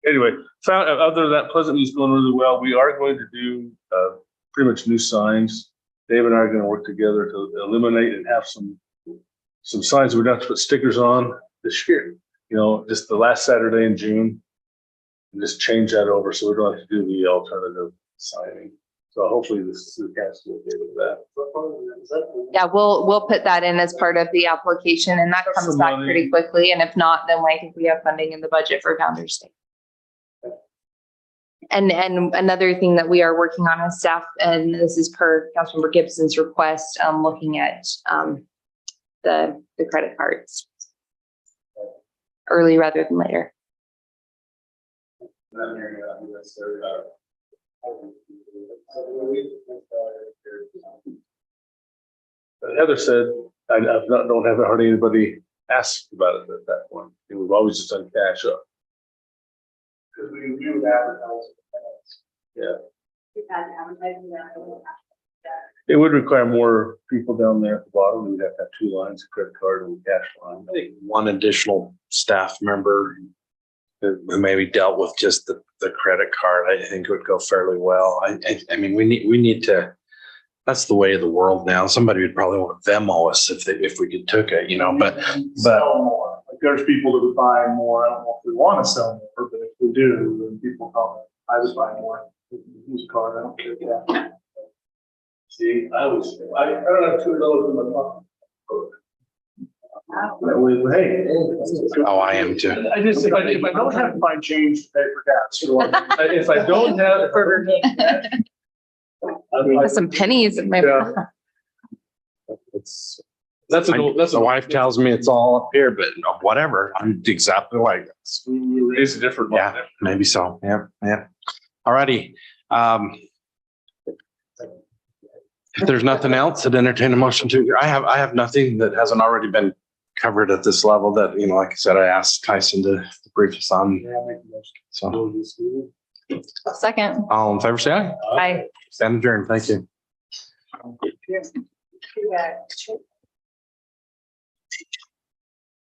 Anyway, other than that, Pleasant View's going really well. We are going to do pretty much new signs. Dave and I are going to work together to eliminate and have some signs we're not to put stickers on this year. Just the last Saturday in June, and just change that over so we don't have to do the alternative signing. So hopefully this council will be able to do that. Yeah, we'll put that in as part of the application and that That's comes some back money. pretty quickly. And if not, then I think we have funding in the budget for Founder's Day. And another thing that we are working on as staff, and this is per Councilmember Gibson's request, looking at the credit cards early rather than later. But Heather said, don't have hardly anybody ask about it at that point. We've always just done cash up. Because we would advertise. It would require more people down there at the bottom. We'd have to have two lines, a credit card and a cash line. I think one additional staff member who maybe dealt with just the credit card, I think would go fairly well. I mean, we need to, that's the way of the world now. Somebody would probably want to Venmo us if we could took it, but Sell more. Like there's people that would buy more. I don't know if we want to sell more, but if we do, then people come. I would buy more. Whose card? I don't care. Yeah. See, I don't have $2 in my pocket. That way, hey. oh, I am too. I just, if I don't have to find change to pay for gas, if I don't have. With some pennies in my. Yeah. The wife tells me it's all up here, but whatever. I'm exactly like this. We raise a different one. Yeah, maybe so. Yeah. All righty. If there's nothing else, I'd entertain a motion to, I have nothing that hasn't already been covered at this level that, like I said, I asked Tyson to brief us on. So Second. all in favor, say aye. Aye. Stand adjourned. Thank you.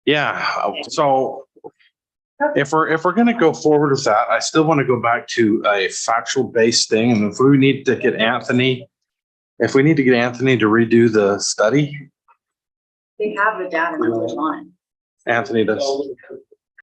Yeah, so if we're gonna go forward with that, I still want to go back to a factual based thing. And if we need to get Anthony to redo the study, They have the data numbers on it. Anthony does.